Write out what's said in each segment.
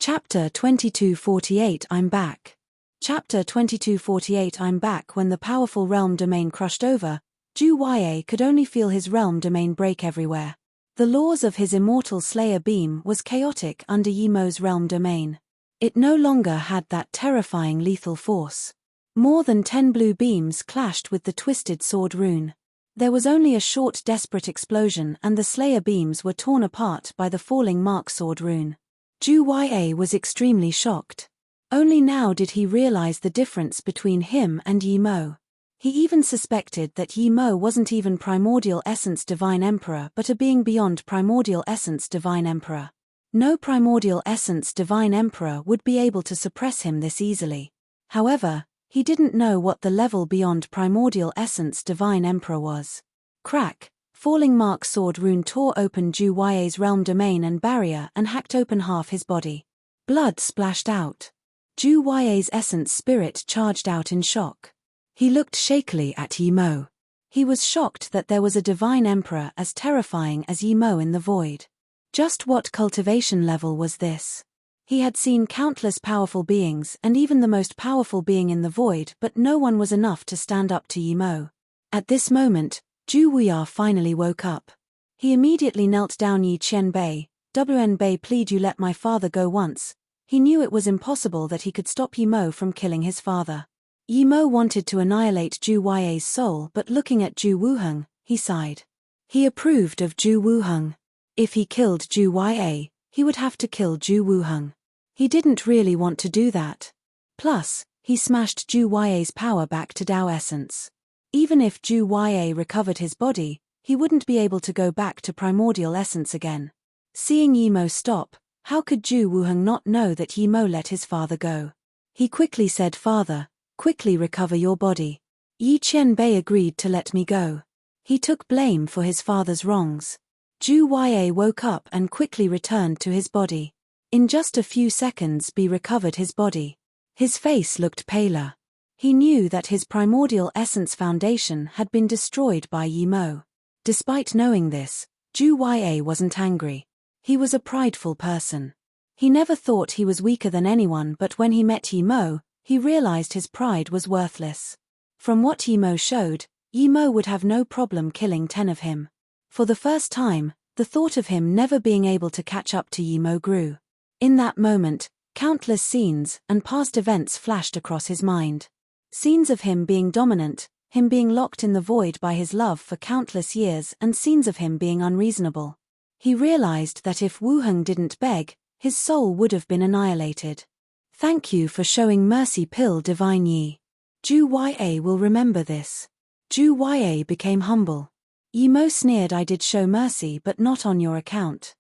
Chapter 2248 I'm Back. Chapter 2248 I'm Back. When the powerful realm domain crushed over, Ju-Ya could only feel his realm domain break everywhere. The laws of his immortal Slayer beam was chaotic under Yimo's realm domain. It no longer had that terrifying lethal force. More than 10 blue beams clashed with the twisted sword rune. There was only a short desperate explosion and the Slayer beams were torn apart by the falling mark sword rune. Ju-Ya was extremely shocked. Only now did he realize the difference between him and Yimo. He even suspected that Yimo wasn't even Primordial Essence Divine Emperor but a being beyond Primordial Essence Divine Emperor. No Primordial Essence Divine Emperor would be able to suppress him this easily. However, he didn't know what the level beyond Primordial Essence Divine Emperor was. Crack! Falling mark sword rune tore open Ju-Ya's realm domain and barrier and hacked open half his body. Blood splashed out. Ju-Ya's essence spirit charged out in shock. He looked shakily at Yimo. He was shocked that there was a divine emperor as terrifying as Yimo in the void. Just what cultivation level was this? He had seen countless powerful beings and even the most powerful being in the void, but no one was enough to stand up to Yimo. At this moment, Ju-Ya finally woke up. He immediately knelt down. Yi Qianbei, Wnbei, plead you let my father go once. He knew it was impossible that he could stop Yimo from killing his father. Yimo wanted to annihilate Ju-Ya's soul, but looking at Ju Wuheng, he sighed. He approved of Ju Wuheng. If he killed Ju-Ya, he would have to kill Ju Wuheng. He didn't really want to do that. Plus, he smashed Ju-Ya's power back to Tao essence. Even if Ju-Ya recovered his body, he wouldn't be able to go back to primordial essence again. Seeing Yimo stop, how could Ju Wuheng not know that Yimo let his father go? He quickly said, "Father, quickly recover your body." Yi Qianbei agreed to let me go. He took blame for his father's wrongs. Ju-Ya woke up and quickly returned to his body. In just a few seconds Bi recovered his body. His face looked paler. He knew that his primordial essence foundation had been destroyed by Yimo. Despite knowing this, Ju-Ya wasn't angry. He was a prideful person. He never thought he was weaker than anyone, but when he met Yimo, he realized his pride was worthless. From what Yimo showed, Yimo would have no problem killing 10 of him. For the first time, the thought of him never being able to catch up to Yimo grew. In that moment, countless scenes and past events flashed across his mind. Scenes of him being dominant, him being locked in the void by his love for countless years, and scenes of him being unreasonable. He realized that if Wuheng didn't beg, his soul would have been annihilated. Thank you for showing mercy, Pill Divine Yi. Ju-Ya will remember this. Ju-Ya became humble. Yimo sneered, I did show mercy but not on your account.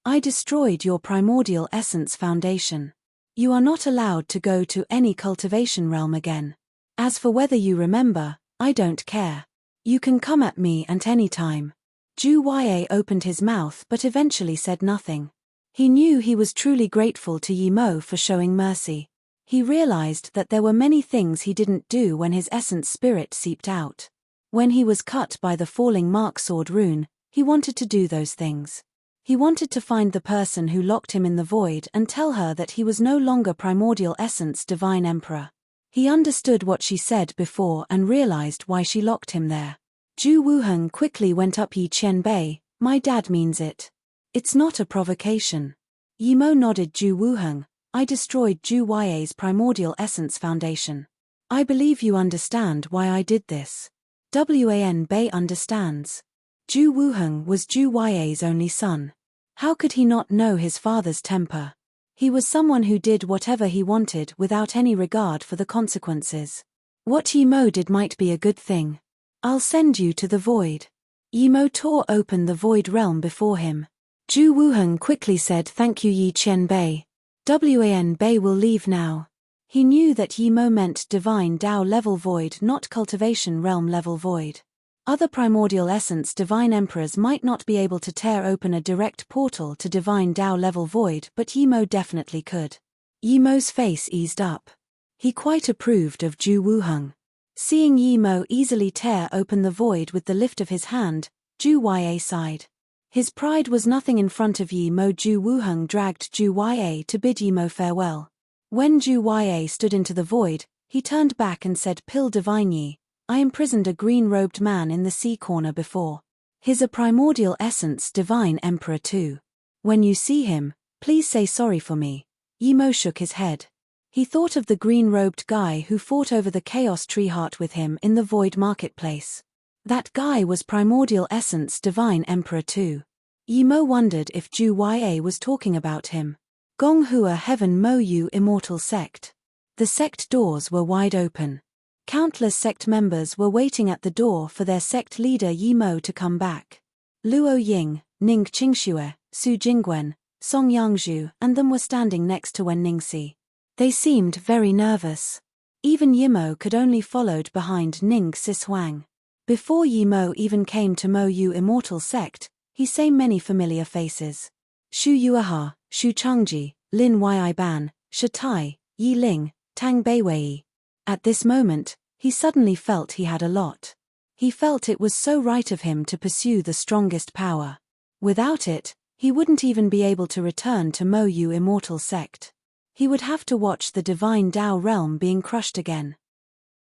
I destroyed your primordial essence foundation. You are not allowed to go to any cultivation realm again. As for whether you remember, I don't care. You can come at me at any time. Ju-Ya opened his mouth but eventually said nothing. He knew he was truly grateful to Yimo for showing mercy. He realized that there were many things he didn't do when his essence spirit seeped out. When he was cut by the falling mark sword rune, he wanted to do those things. He wanted to find the person who locked him in the void and tell her that he was no longer Primordial Essence Divine Emperor. He understood what she said before and realized why she locked him there. Ju Wuheng quickly went up. Yi Qianbei, my dad means it. It's not a provocation. Yimo nodded. Ju Wuheng, I destroyed Ju-Ya's Primordial Essence Foundation. I believe you understand why I did this. Wan-Bei understands. Ju Wuheng was Ju-Ya's only son. How could he not know his father's temper? He was someone who did whatever he wanted without any regard for the consequences. What Yimo did might be a good thing. I'll send you to the void. Yimo tore open the void realm before him. Ju Wuheng quickly said, thank you Yi Qianbei. Wan-Bei will leave now. He knew that Yimo meant divine Tao level void, not cultivation realm level void. Other primordial essence divine emperors might not be able to tear open a direct portal to divine Tao level void, but Yimo definitely could. Yimo's face eased up. He quite approved of Ju Wuheng. Seeing Yimo easily tear open the void with the lift of his hand, Ju-Ya sighed. His pride was nothing in front of Yi Mo. Ju Wuheng dragged Ju Ya to bid Yi Mo farewell. When Ju Ya stood into the void, he turned back and said, "Pill divine Yi, I imprisoned a green-robed man in the sea corner before. He's a primordial essence divine emperor too. When you see him, please say sorry for me." Yi Mo shook his head. He thought of the green-robed guy who fought over the chaos tree heart with him in the void marketplace. That guy was primordial essence divine emperor too. Yi Mo wondered if Ju Ya was talking about him. Gong Hua Heaven Mo Yu Immortal Sect. The sect doors were wide open. Countless sect members were waiting at the door for their sect leader Yi Mo to come back. Luo Ying, Ning Qingxue, Su Jingwen, Song Yangzhu and them were standing next to Wen Ningxi. They seemed very nervous. Even Yi Mo could only followed behind Ning Sis Huang. Before Yi Mo even came to Mo Yu Immortal Sect, he saw many familiar faces. Shu Yueha, Shu Changji, Lin Yi Ban, Shi Tai, Yi Ling, Tang Beiwei. At this moment, he suddenly felt he had a lot. He felt it was so right of him to pursue the strongest power. Without it, he wouldn't even be able to return to Mo Yu Immortal Sect. He would have to watch the divine Tao realm being crushed again.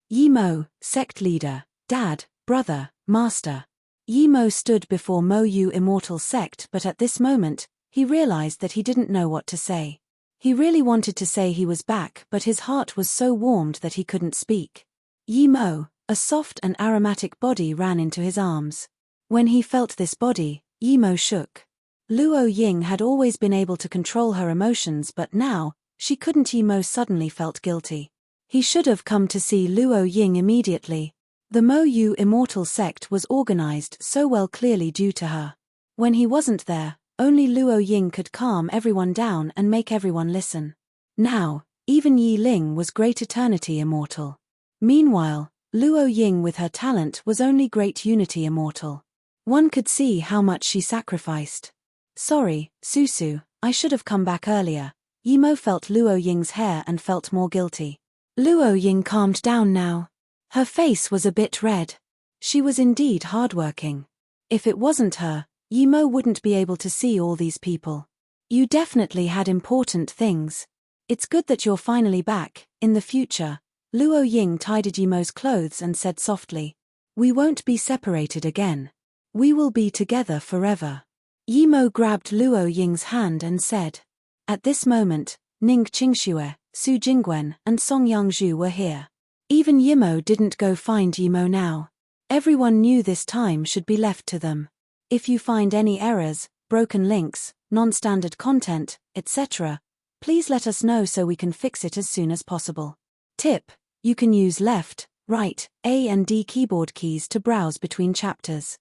Yi Mo, sect leader, dad, brother, master. Yi Mo stood before Mo Yu Immortal Sect, but at this moment, he realized that he didn't know what to say. He really wanted to say he was back, but his heart was so warmed that he couldn't speak. Yi Mo, a soft and aromatic body ran into his arms. When he felt this body, Yi Mo shook. Luo Ying had always been able to control her emotions, but now, she couldn't. Yi Mo suddenly felt guilty. He should have come to see Luo Ying immediately. The Mo Yu Immortal Sect was organized so well clearly due to her. When he wasn't there, only Luo Ying could calm everyone down and make everyone listen. Now, even Yi Ling was Great Eternity Immortal. Meanwhile, Luo Ying with her talent was only Great Unity Immortal. One could see how much she sacrificed. "Sorry, Susu, I should have come back earlier." Yi Mo felt Luo Ying's hair and felt more guilty. Luo Ying calmed down now. Her face was a bit red. She was indeed hardworking. If it wasn't her, Yi Mo wouldn't be able to see all these people. "You definitely had important things. It's good that you're finally back." In the future, Luo Ying tidied Yi Mo's clothes and said softly, "We won't be separated again. We will be together forever." Yi Mo grabbed Luo Ying's hand and said. At this moment, Ning Qingxue, Su Jingwen and Song Yangzhu were here. Even Yi Mo didn't go find Yi Mo now. Everyone knew this time should be left to them. If you find any errors, broken links, non-standard content, etc., please let us know so we can fix it as soon as possible. Tip: you can use left, right, A and D keyboard keys to browse between chapters.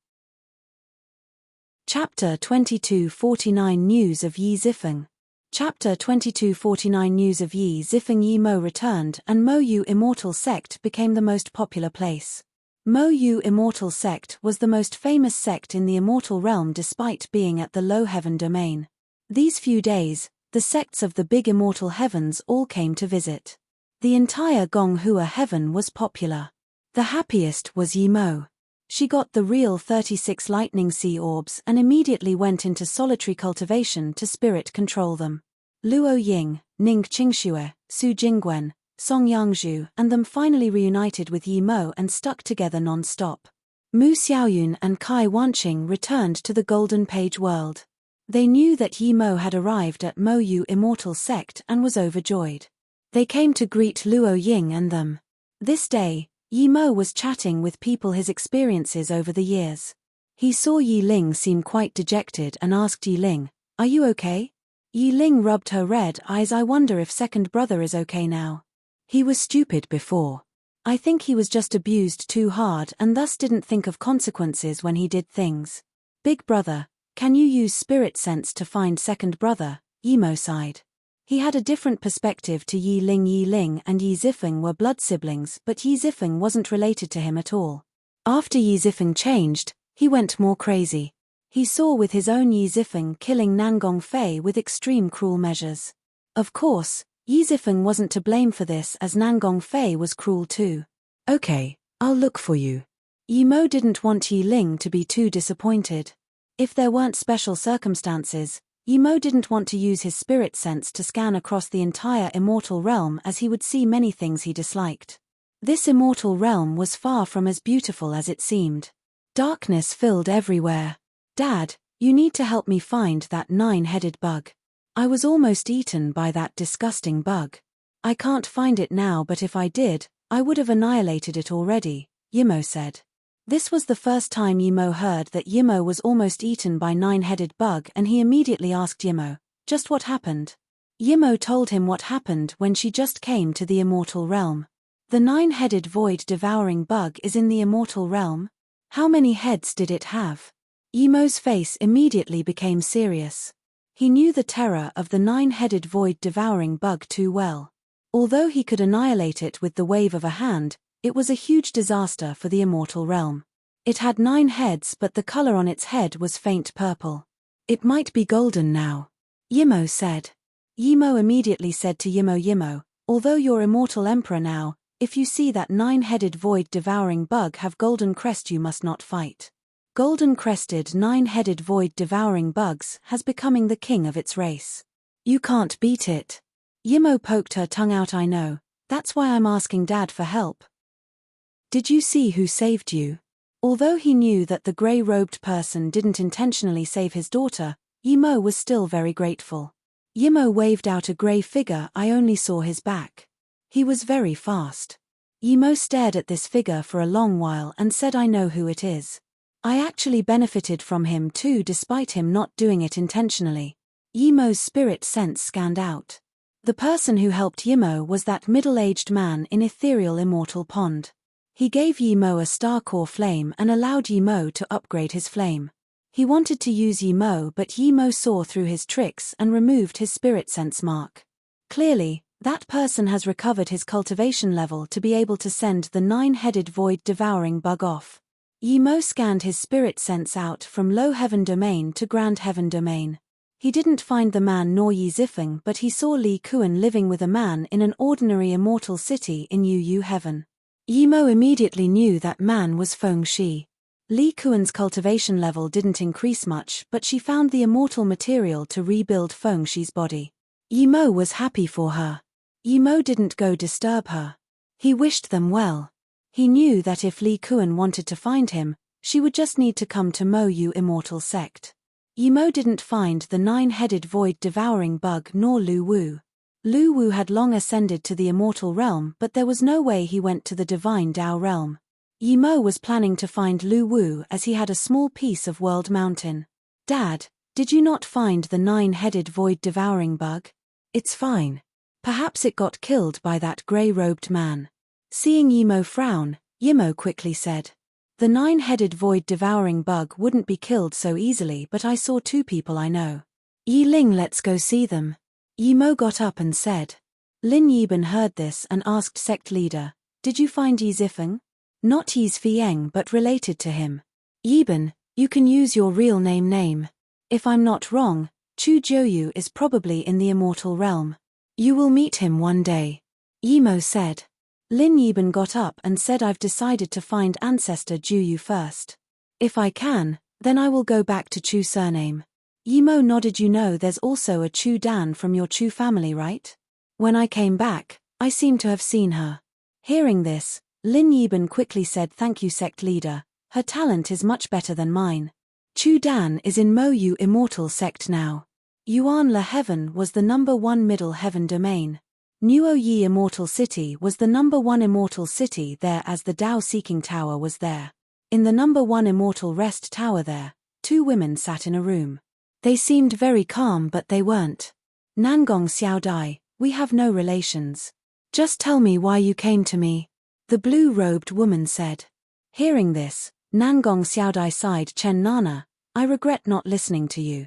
Chapter 2249 News of Yi Zifeng. Chapter 2249 News of Yi Zifeng. Yi Mo returned and Mo Yu Immortal Sect became the most popular place. Mo Yu Immortal Sect was the most famous sect in the immortal realm despite being at the low heaven domain. These few days, the sects of the big immortal heavens all came to visit. The entire Gong Hua heaven was popular. The happiest was Yi Mo. She got the real 36 lightning sea orbs and immediately went into solitary cultivation to spirit control them. Luo Ying, Ning Qingxue, Su Jingwen, Song Yangzhu and them finally reunited with Yi Mo and stuck together non-stop. Mu Xiaoyun and Kai Wanqing returned to the Golden Page world. They knew that Yi Mo had arrived at Mo Yu Immortal Sect and was overjoyed. They came to greet Luo Ying and them. This day, Yi Mo was chatting with people his experiences over the years. He saw Yi Ling seem quite dejected and asked Yi Ling, "Are you okay?" Yi Ling rubbed her red eyes. "I wonder if second brother is okay now. He was stupid before. I think he was just abused too hard and thus didn't think of consequences when he did things. Big brother, can you use spirit sense to find second brother?" Yi Mo sighed. He had a different perspective to Yi Ling. Yi Ling and Yi Zifeng were blood siblings, but Yi Zifeng wasn't related to him at all. After Yi Zifeng changed, he went more crazy. He saw with his own Yi Zifeng killing Nangong Fei with extreme cruel measures. Of course, Yi Zifeng wasn't to blame for this as Nangong Fei was cruel too. "Okay, I'll look for you." Yi Mo didn't want Yi Ling to be too disappointed. If there weren't special circumstances, Yimo didn't want to use his spirit sense to scan across the entire immortal realm, as he would see many things he disliked. This immortal realm was far from as beautiful as it seemed. Darkness filled everywhere. "Dad, you need to help me find that 9-headed bug. I was almost eaten by that disgusting bug. I can't find it now, but if I did, I would have annihilated it already," Yimo said. This was the first time Yimo heard that Yimo was almost eaten by 9-headed bug, and he immediately asked Yimo, "Just what happened?" Yimo told him what happened when she just came to the immortal realm. "The 9-headed void-devouring bug is in the immortal realm? How many heads did it have?" Yimo's face immediately became serious. He knew the terror of the 9-headed void-devouring bug too well. Although he could annihilate it with the wave of a hand, it was a huge disaster for the immortal realm. It had 9 heads, but the color on its head was faint purple. "It might be golden now," Yimo said. Yimo immediately said to Yimo, "Although you're immortal emperor now, if you see that 9-headed void-devouring bug have golden crest, you must not fight. Golden-crested 9-headed void-devouring bugs has becoming the king of its race. You can't beat it." Yimo poked her tongue out. "I know. That's why I'm asking Dad for help." "Did you see who saved you?" Although he knew that the grey-robed person didn't intentionally save his daughter, Yimo was still very grateful. Yimo waved out a grey figure. "I only saw his back. He was very fast." Yimo stared at this figure for a long while and said, "I know who it is. I actually benefited from him too, despite him not doing it intentionally." Yimo's spirit sense scanned out. The person who helped Yimo was that middle-aged man in ethereal immortal pond. He gave Yimo a star core flame and allowed Yimo to upgrade his flame. He wanted to use Yimo, but Yimo saw through his tricks and removed his spirit sense mark. Clearly, that person has recovered his cultivation level to be able to send the 9-headed void-devouring bug off. Yimo scanned his spirit sense out from low heaven domain to grand heaven domain. He didn't find the man nor Yi Zifeng, but he saw Li Kuan living with a man in an ordinary immortal city in Yu heaven. Yimo immediately knew that man was Feng Shi. Li Kuan's cultivation level didn't increase much, but she found the immortal material to rebuild Feng Shi's body. Yimo was happy for her. Yimo didn't go disturb her. He wished them well. He knew that if Li Kuan wanted to find him, she would just need to come to Mo Yu immortal sect. Yimo didn't find the 9-headed void-devouring bug nor Lu Wu. Lu Wu had long ascended to the immortal realm, but there was no way he went to the divine Dao realm. Yimo was planning to find Lu Wu as he had a small piece of World Mountain. "Dad, did you not find the 9-headed void-devouring bug?" "It's fine. Perhaps it got killed by that grey-robed man." Seeing Yimo frown, Yimo quickly said, "The 9-headed void-devouring bug wouldn't be killed so easily, but I saw 2 people I know. Yi Ling, let's go see them." Yimo got up and said. Lin Yiben heard this and asked sect leader, "Did you find Yi Zifeng?" "Not Yi Zifeng, but related to him." "Yiben, you can use your real name. If I'm not wrong, Chu Jiuyu is probably in the immortal realm. You will meet him one day," Yimo said. Lin Yiben got up and said, "I've decided to find ancestor Jiuyu first. If I can, then I will go back to Chu surname." Yimo nodded. "You know there's also a Chu Dan from your Chu family, right? When I came back, I seem to have seen her." Hearing this, Lin Yiben quickly said, "Thank you, sect leader. Her talent is much better than mine. Chu Dan is in Mo Yu immortal sect now. Yuan La Heaven was the #1 middle heaven domain. Nuo Yi immortal city was the #1 immortal city there, as the Dao seeking tower was there. In the #1 immortal rest tower there, 2 women sat in a room. They seemed very calm, but they weren't. Nangong Xiao Dai, we have no relations. Just tell me why you came to me," the blue-robed woman said. Hearing this, Nangong Xiao Dai sighed. "Chen Nana, I regret not listening to you.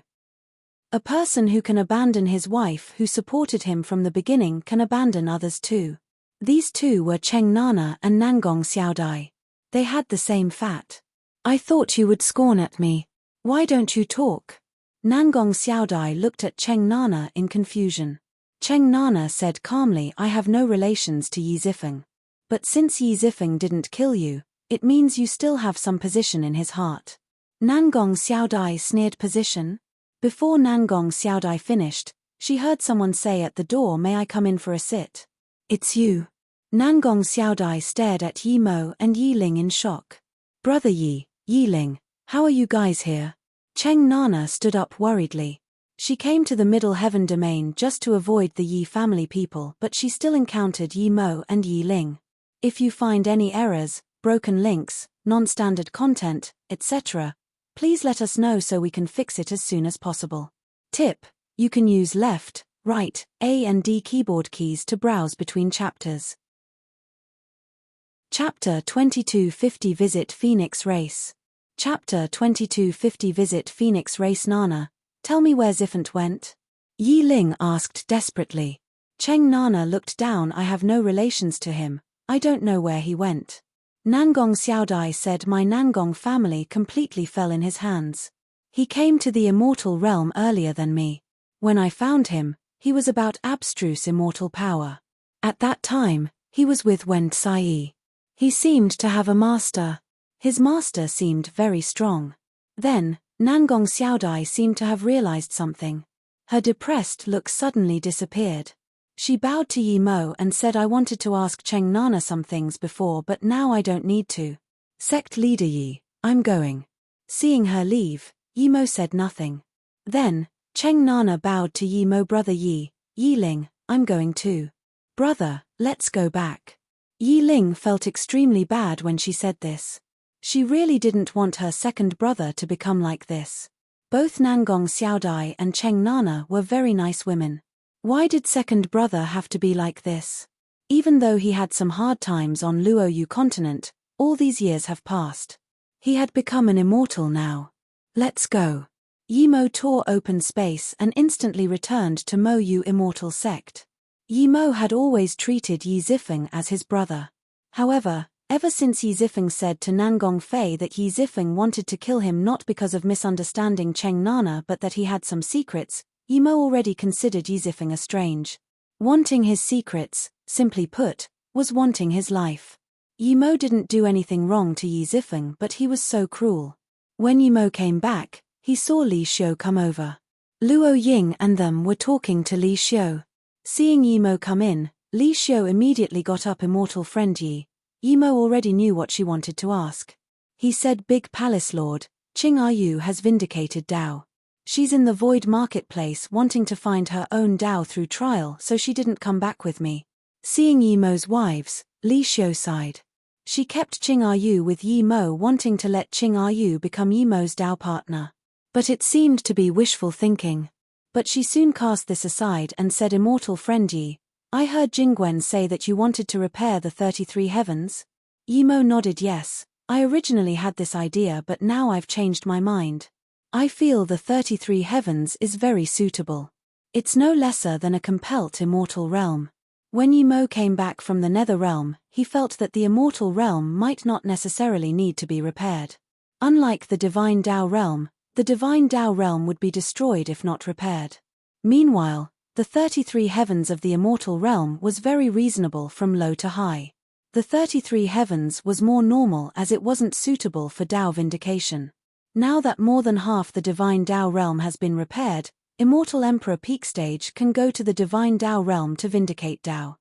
A person who can abandon his wife who supported him from the beginning can abandon others too." These 2 were Cheng Nana and Nangong Xiao Dai. They had the same fat. "I thought you would scorn at me. Why don't you talk?" Nangong Xiao Dai looked at Cheng Nana in confusion. Cheng Nana said calmly, "I have no relations to Yi Zifeng. But since Yi Zifeng didn't kill you, it means you still have some position in his heart. Nangong Xiaodai sneered position. Before Nangong Xiaodai finished, she heard someone say at the door, "May I come in for a sit?" "It's you." Nangong Xiaodai stared at Yi Mo and Yi Ling in shock. "Brother Yi, Yi Ling, how are you guys here?" Cheng Nana stood up worriedly. She came to the Middle Heaven domain just to avoid the Yi family people, but she still encountered Yi Mo and Yi Ling. If you find any errors, broken links, non-standard content, etc., please let us know so we can fix it as soon as possible. Tip: you can use left, right, A and D keyboard keys to browse between chapters. Chapter 2250 Visit Phoenix Race. Chapter 2250 Visit Phoenix Race. Nana, tell me where Ziphant went? Yi Ling asked desperately. Cheng Nana looked down. I have no relations to him, I don't know where he went. Nangong Xiaodai said, my Nangong family completely fell in his hands. He came to the immortal realm earlier than me. When I found him, he was about abstruse immortal power. At that time, he was with Wen Tsai. He seemed to have a master. His master seemed very strong. Then, Nangong Xiaodai seemed to have realized something. Her depressed look suddenly disappeared. She bowed to Yi Mo and said, I wanted to ask Cheng Nana some things before, but now I don't need to. Sect leader Yi, I'm going. Seeing her leave, Yi Mo said nothing. Then, Cheng Nana bowed to Yi Mo. Brother Yi, Yi Ling, I'm going too. Brother, let's go back. Yi Ling felt extremely bad when she said this. She really didn't want her second brother to become like this. Both Nangong Xiaodai and Cheng Nana were very nice women. Why did second brother have to be like this? Even though he had some hard times on Luoyu continent, all these years have passed. He had become an immortal now. Let's go. Yi Mo tore open space and instantly returned to Mo Yu immortal sect. Yi Mo had always treated Yi Zifeng as his brother. However, ever since Yi Zifeng said to Nangong Fei that Yi Zifeng wanted to kill him not because of misunderstanding Cheng Nana but that he had some secrets, Yi Mo already considered Yi Zifeng a strange. Wanting his secrets, simply put, was wanting his life. Yi Mo didn't do anything wrong to Yi Zifeng, but he was so cruel. When Yi Mo came back, he saw Li Xiu come over. Luo Ying and them were talking to Li Xiu. Seeing Yi Mo come in, Li Xiu immediately got up. Immortal friend Yi. Yi Mo already knew what she wanted to ask. He said, Big Palace Lord, Qing Yu has vindicated Dao. She's in the Void Marketplace wanting to find her own Dao through trial, so she didn't come back with me. Seeing Yi Mo's wives, Li Xiu sighed. She kept Qing Yu with Yi Mo, wanting to let Qing Yu become Yi Mo's Dao partner. But it seemed to be wishful thinking. But she soon cast this aside and said, Immortal friend Yi, I heard Jingwen say that you wanted to repair the 33 heavens? Yi Mo nodded yes. I originally had this idea, but now I've changed my mind. I feel the 33 heavens is very suitable. It's no lesser than a compelled immortal realm. When Yi Mo came back from the Nether realm, he felt that the immortal realm might not necessarily need to be repaired. Unlike the divine Dao realm, the divine Dao realm would be destroyed if not repaired. Meanwhile, the 33 heavens of the immortal realm was very reasonable from low to high. The 33 heavens was more normal as it wasn't suitable for Dao vindication. Now that more than half the divine Dao realm has been repaired, Immortal Emperor Peak Stage can go to the divine Dao realm to vindicate Dao.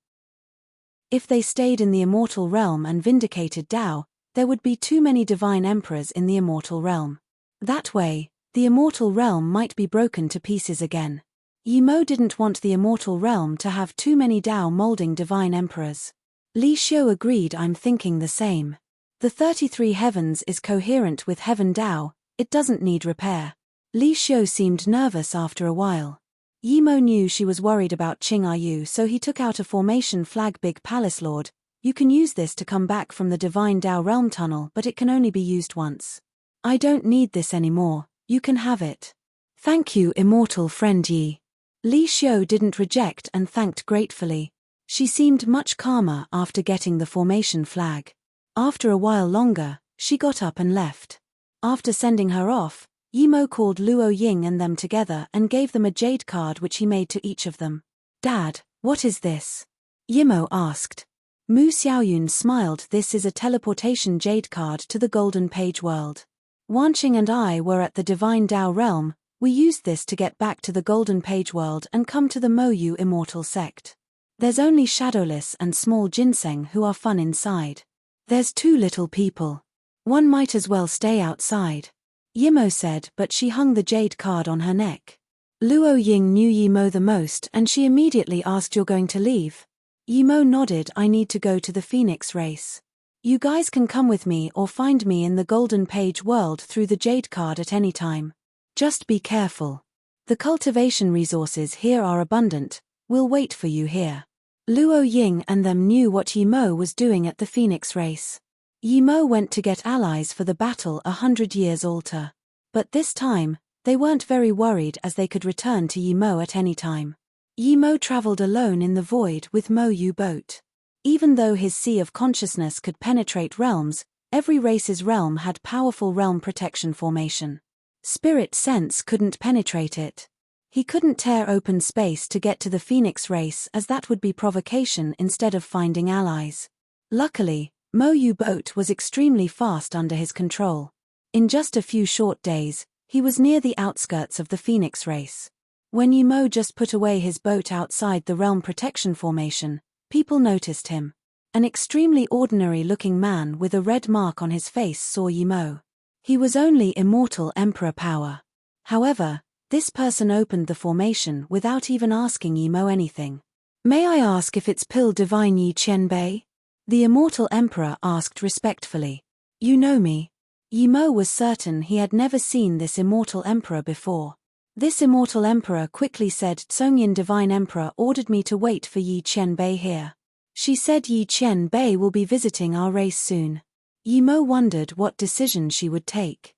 If they stayed in the immortal realm and vindicated Dao, there would be too many divine emperors in the immortal realm. That way, the immortal realm might be broken to pieces again. Yi Mo didn't want the immortal realm to have too many Dao molding divine emperors. Li Xiu agreed. I'm thinking the same. The 33 heavens is coherent with heaven Dao, it doesn't need repair. Li Xiu seemed nervous after a while. Yi Mo knew she was worried about Qing Yu, so he took out a formation flag. Big Palace Lord, you can use this to come back from the divine Dao realm tunnel, but it can only be used once. I don't need this anymore, you can have it. Thank you, immortal friend Yi. Li Xiu didn't reject and thanked gratefully. She seemed much calmer after getting the formation flag. After a while longer, she got up and left. After sending her off, Yi Mo called Luo Ying and them together and gave them a jade card which he made to each of them. Dad, what is this? Yi Mo asked. Mu Xiaoyun smiled. This is a teleportation jade card to the Golden Page world. Wanqing and I were at the Divine Tao realm. We used this to get back to the Golden Page world and come to the Moyu immortal sect. There's only Shadowless and small ginseng who are fun inside. There's too little people. One might as well stay outside. Yimo said, but she hung the jade card on her neck. Luo Ying knew Yimo the most and she immediately asked, "You're going to leave?" Yimo nodded. "I need to go to the Phoenix race. You guys can come with me or find me in the Golden Page world through the jade card at any time. Just be careful. The cultivation resources here are abundant. We'll wait for you here." Luo Ying and them knew what Yimo was doing at the Phoenix race. Yimo went to get allies for the battle 100 years altar. But this time, they weren't very worried as they could return to Yimo at any time. Yimo traveled alone in the void with Moyu boat. Even though his sea of consciousness could penetrate realms, every race's realm had powerful realm protection formation. Spirit sense couldn't penetrate it. He couldn't tear open space to get to the Phoenix race as that would be provocation instead of finding allies. Luckily, Moyu boat was extremely fast under his control. In just a few short days, he was near the outskirts of the Phoenix race. When Yimo just put away his boat outside the realm protection formation, people noticed him. An extremely ordinary-looking man with a red mark on his face saw Yimo. He was only immortal emperor power. However, this person opened the formation without even asking Yimo anything. "May I ask if it's Pill Divine Yi Qianbei?" The immortal emperor asked respectfully. "You know me?" Yimo was certain he had never seen this immortal emperor before. This immortal emperor quickly said, "Tsongyin Divine Emperor ordered me to wait for Yi Qianbei here. She said Yi Qianbei will be visiting our race soon." Yimo wondered what decision she would take.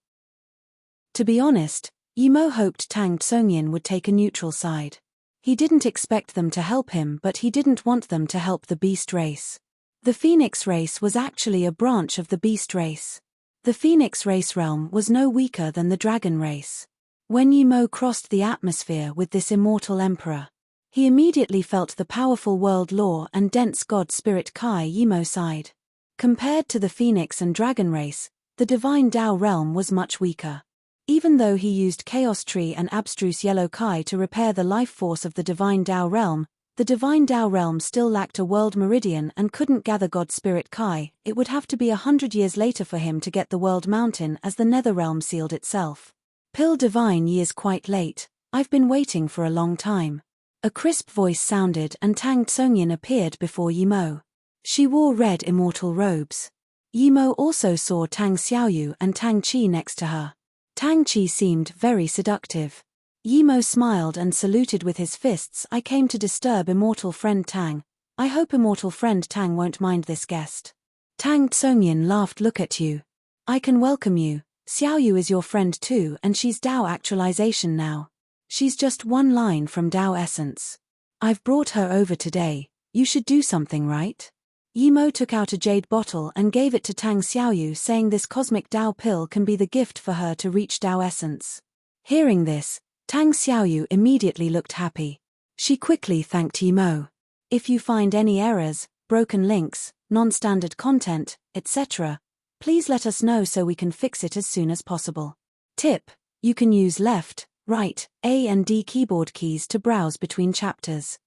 To be honest, Yimo hoped Tang Tsongyin would take a neutral side. He didn't expect them to help him, but he didn't want them to help the beast race. The Phoenix race was actually a branch of the beast race. The Phoenix race realm was no weaker than the dragon race. When Yimo crossed the atmosphere with this immortal emperor, he immediately felt the powerful world law and dense god spirit Kai Yimo side. Compared to the Phoenix and dragon race, the divine Tao realm was much weaker. Even though he used Chaos Tree and abstruse yellow Kai to repair the life force of the divine Tao realm, the divine Tao realm still lacked a world meridian and couldn't gather god spirit Kai. It would have to be 100 years later for him to get the world mountain as the nether realm sealed itself. "Pill Divine Yi is quite late. I've been waiting for a long time." A crisp voice sounded and Tang Tsongyin appeared before Yimo. She wore red immortal robes. Yimo also saw Tang Xiaoyu and Tang Qi next to her. Tang Qi seemed very seductive. Yimo smiled and saluted with his fists. "I came to disturb immortal friend Tang. I hope immortal friend Tang won't mind this guest." Tang Tsongyin laughed. "Look at you. I can welcome you. Xiaoyu is your friend too and she's Tao actualization now. She's just one line from Tao essence. I've brought her over today. You should do something, right?" Yimo took out a jade bottle and gave it to Tang Xiaoyu, saying this cosmic Tao pill can be the gift for her to reach Tao essence. Hearing this, Tang Xiaoyu immediately looked happy. She quickly thanked Yimo. "If you find any errors, broken links, non-standard content, etc., please let us know so we can fix it as soon as possible. Tip: you can use left, right, A and D keyboard keys to browse between chapters."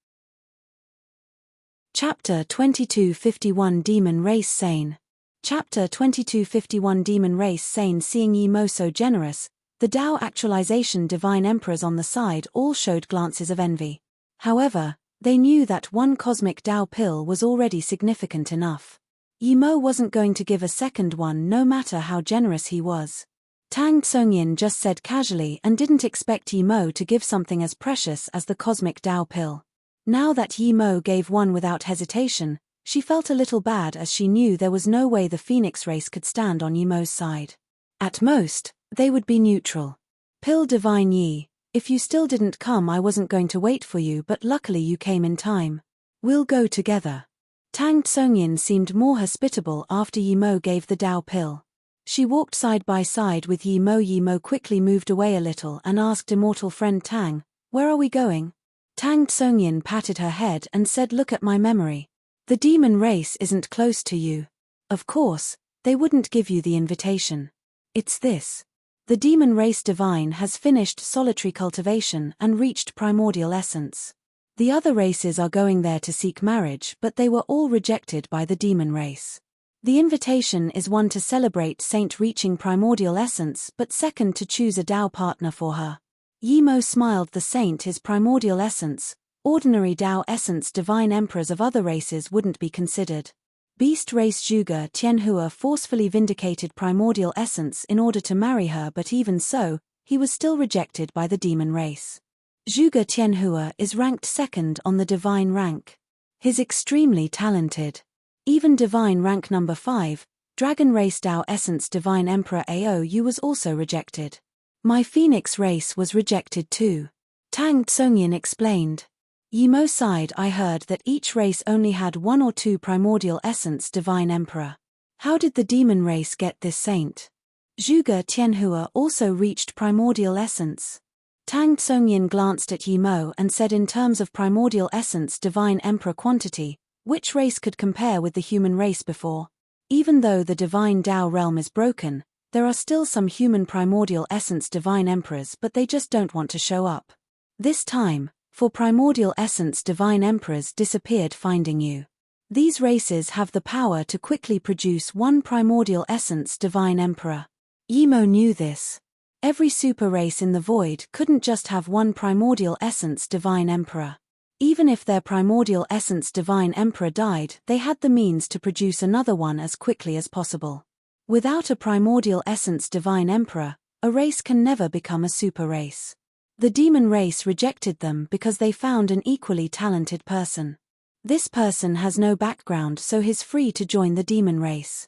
Chapter 2251 Demon Race Sane. Chapter 2251 Demon Race Sane. Seeing Yimo so generous, the Tao actualization divine emperors on the side all showed glances of envy. However, they knew that one cosmic Tao pill was already significant enough. Yimo wasn't going to give a second one no matter how generous he was. Tang Tsongyin just said casually and didn't expect Yimo to give something as precious as the cosmic Tao pill. Now that Yimo gave one without hesitation, she felt a little bad as she knew there was no way the Phoenix race could stand on Yimo's side. At most, they would be neutral. "Pill Divine Yi, if you still didn't come I wasn't going to wait for you, but luckily you came in time. We'll go together." Tang Tsongyin seemed more hospitable after Yimo gave the Tao pill. She walked side by side with Yimo. Yimo quickly moved away a little and asked immortal friend Tang, "Where are we going?" Tang Tsongyin patted her head and said, "Look at my memory. The demon race isn't close to you. Of course, they wouldn't give you the invitation. It's this." The demon race divine has finished solitary cultivation and reached primordial essence. The other races are going there to seek marriage, but they were all rejected by the demon race. The invitation is one to celebrate Saint reaching primordial essence, but second to choose a Tao partner for her. Yimo smiled. The Saint is primordial essence. Ordinary Tao essence divine emperors of other races wouldn't be considered. Beast race Zhuge Tianhua forcefully vindicated primordial essence in order to marry her, but even so, he was still rejected by the demon race. Zhuge Tianhua is ranked second on the divine rank. He's extremely talented. Even divine rank number 5, dragon race Tao essence divine emperor Aou was also rejected. My phoenix race was rejected too. Tang Tsongyin explained. Yimo sighed. I heard that each race only had 1 or 2 primordial essence divine emperor. How did the demon race get this saint? Zhuge Tianhua also reached primordial essence. Tang Tsongyin glanced at Yimo and said, in terms of primordial essence divine emperor quantity, which race could compare with the human race before? Even though the divine Tao realm is broken, there are still some human primordial essence divine emperors, but they just don't want to show up. This time, for primordial essence divine emperors disappeared, finding you. These races have the power to quickly produce 1 primordial essence divine emperor. Yimo knew this. Every super race in the void couldn't just have 1 primordial essence divine emperor. Even if their primordial essence divine emperor died, they had the means to produce another one as quickly as possible. Without a primordial essence divine emperor, a race can never become a super race. The demon race rejected them because they found an equally talented person. This person has no background, so he's free to join the demon race.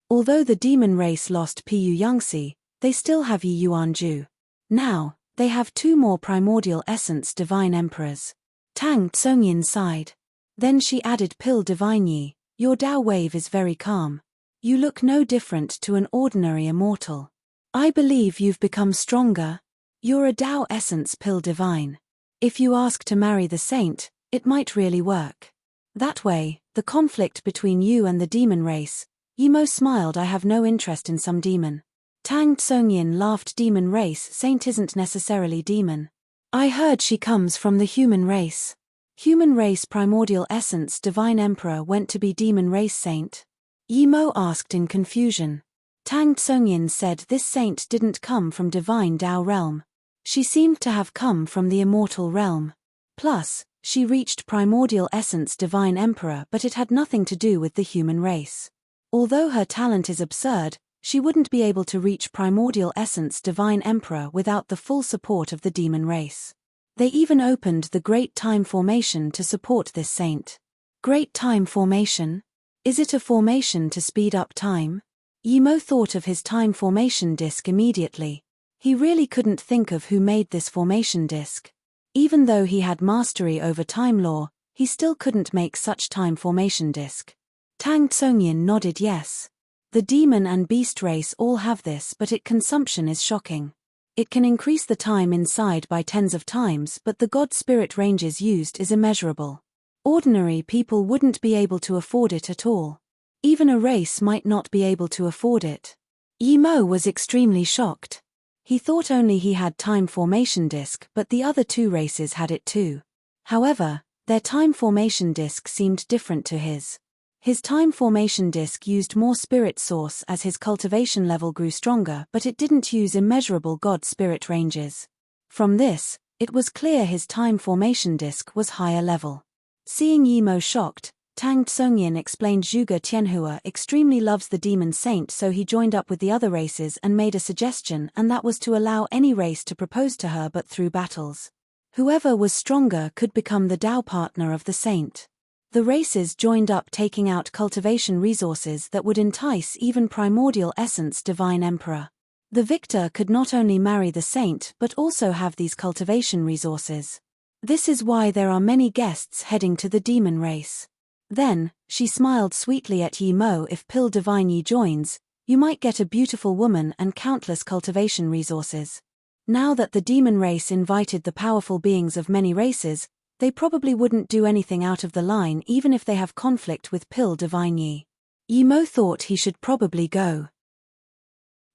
Although the demon race lost Pu Yangxi, they still have Yi Yuanju. Now, they have 2 more primordial essence divine emperors. Tang Tsongyin sighed. Then she added, Pil Divine Yi, your Tao wave is very calm. You look no different to an ordinary immortal. I believe you've become stronger. You're a Tao essence Pil Divine. If you ask to marry the saint, it might really work. That way, the conflict between you and the demon race. Yimo smiled. I have no interest in some demon. Tang Tsongyin laughed. Demon race saint isn't necessarily demon. I heard she comes from the human race. Human race primordial essence divine emperor went to be demon race saint? Yimo asked in confusion. Tang Tsongyin said this saint didn't come from divine Tao realm. She seemed to have come from the immortal realm. Plus, she reached primordial essence divine emperor, but it had nothing to do with the human race. Although her talent is absurd, she wouldn't be able to reach primordial essence divine emperor without the full support of the demon race. They even opened the Great Time Formation to support this saint. Great Time Formation? Is it a formation to speed up time? Yimo thought of his time formation disk immediately. He really couldn't think of who made this formation disk. Even though he had mastery over time law, he still couldn't make such time formation disk. Tang Tsongyin nodded yes. The demon and beast race all have this, but its consumption is shocking. It can increase the time inside by tens of times, but the god spirit ranges used is immeasurable. Ordinary people wouldn't be able to afford it at all. Even a race might not be able to afford it. Yimo was extremely shocked. He thought only he had time formation disk, but the other 2 races had it too. However, their time formation disk seemed different to his. His time formation disk used more spirit source as his cultivation level grew stronger, but it didn't use immeasurable god spirit ranges. From this, it was clear his time formation disk was higher level. Seeing Yimo shocked, Tang Tsongyin explained Zhuge Tianhua extremely loves the demon saint, so he joined up with the other races and made a suggestion, and that was to allow any race to propose to her but through battles. Whoever was stronger could become the Tao partner of the saint. The races joined up, taking out cultivation resources that would entice even primordial essence divine emperor. The victor could not only marry the saint but also have these cultivation resources. This is why there are many guests heading to the demon race. Then, she smiled sweetly at Yimo. If Pil Divine Yi joins, you might get a beautiful woman and countless cultivation resources. Now that the demon race invited the powerful beings of many races, they probably wouldn't do anything out of the line even if they have conflict with Pil Divine Yi. Yimo thought he should probably go.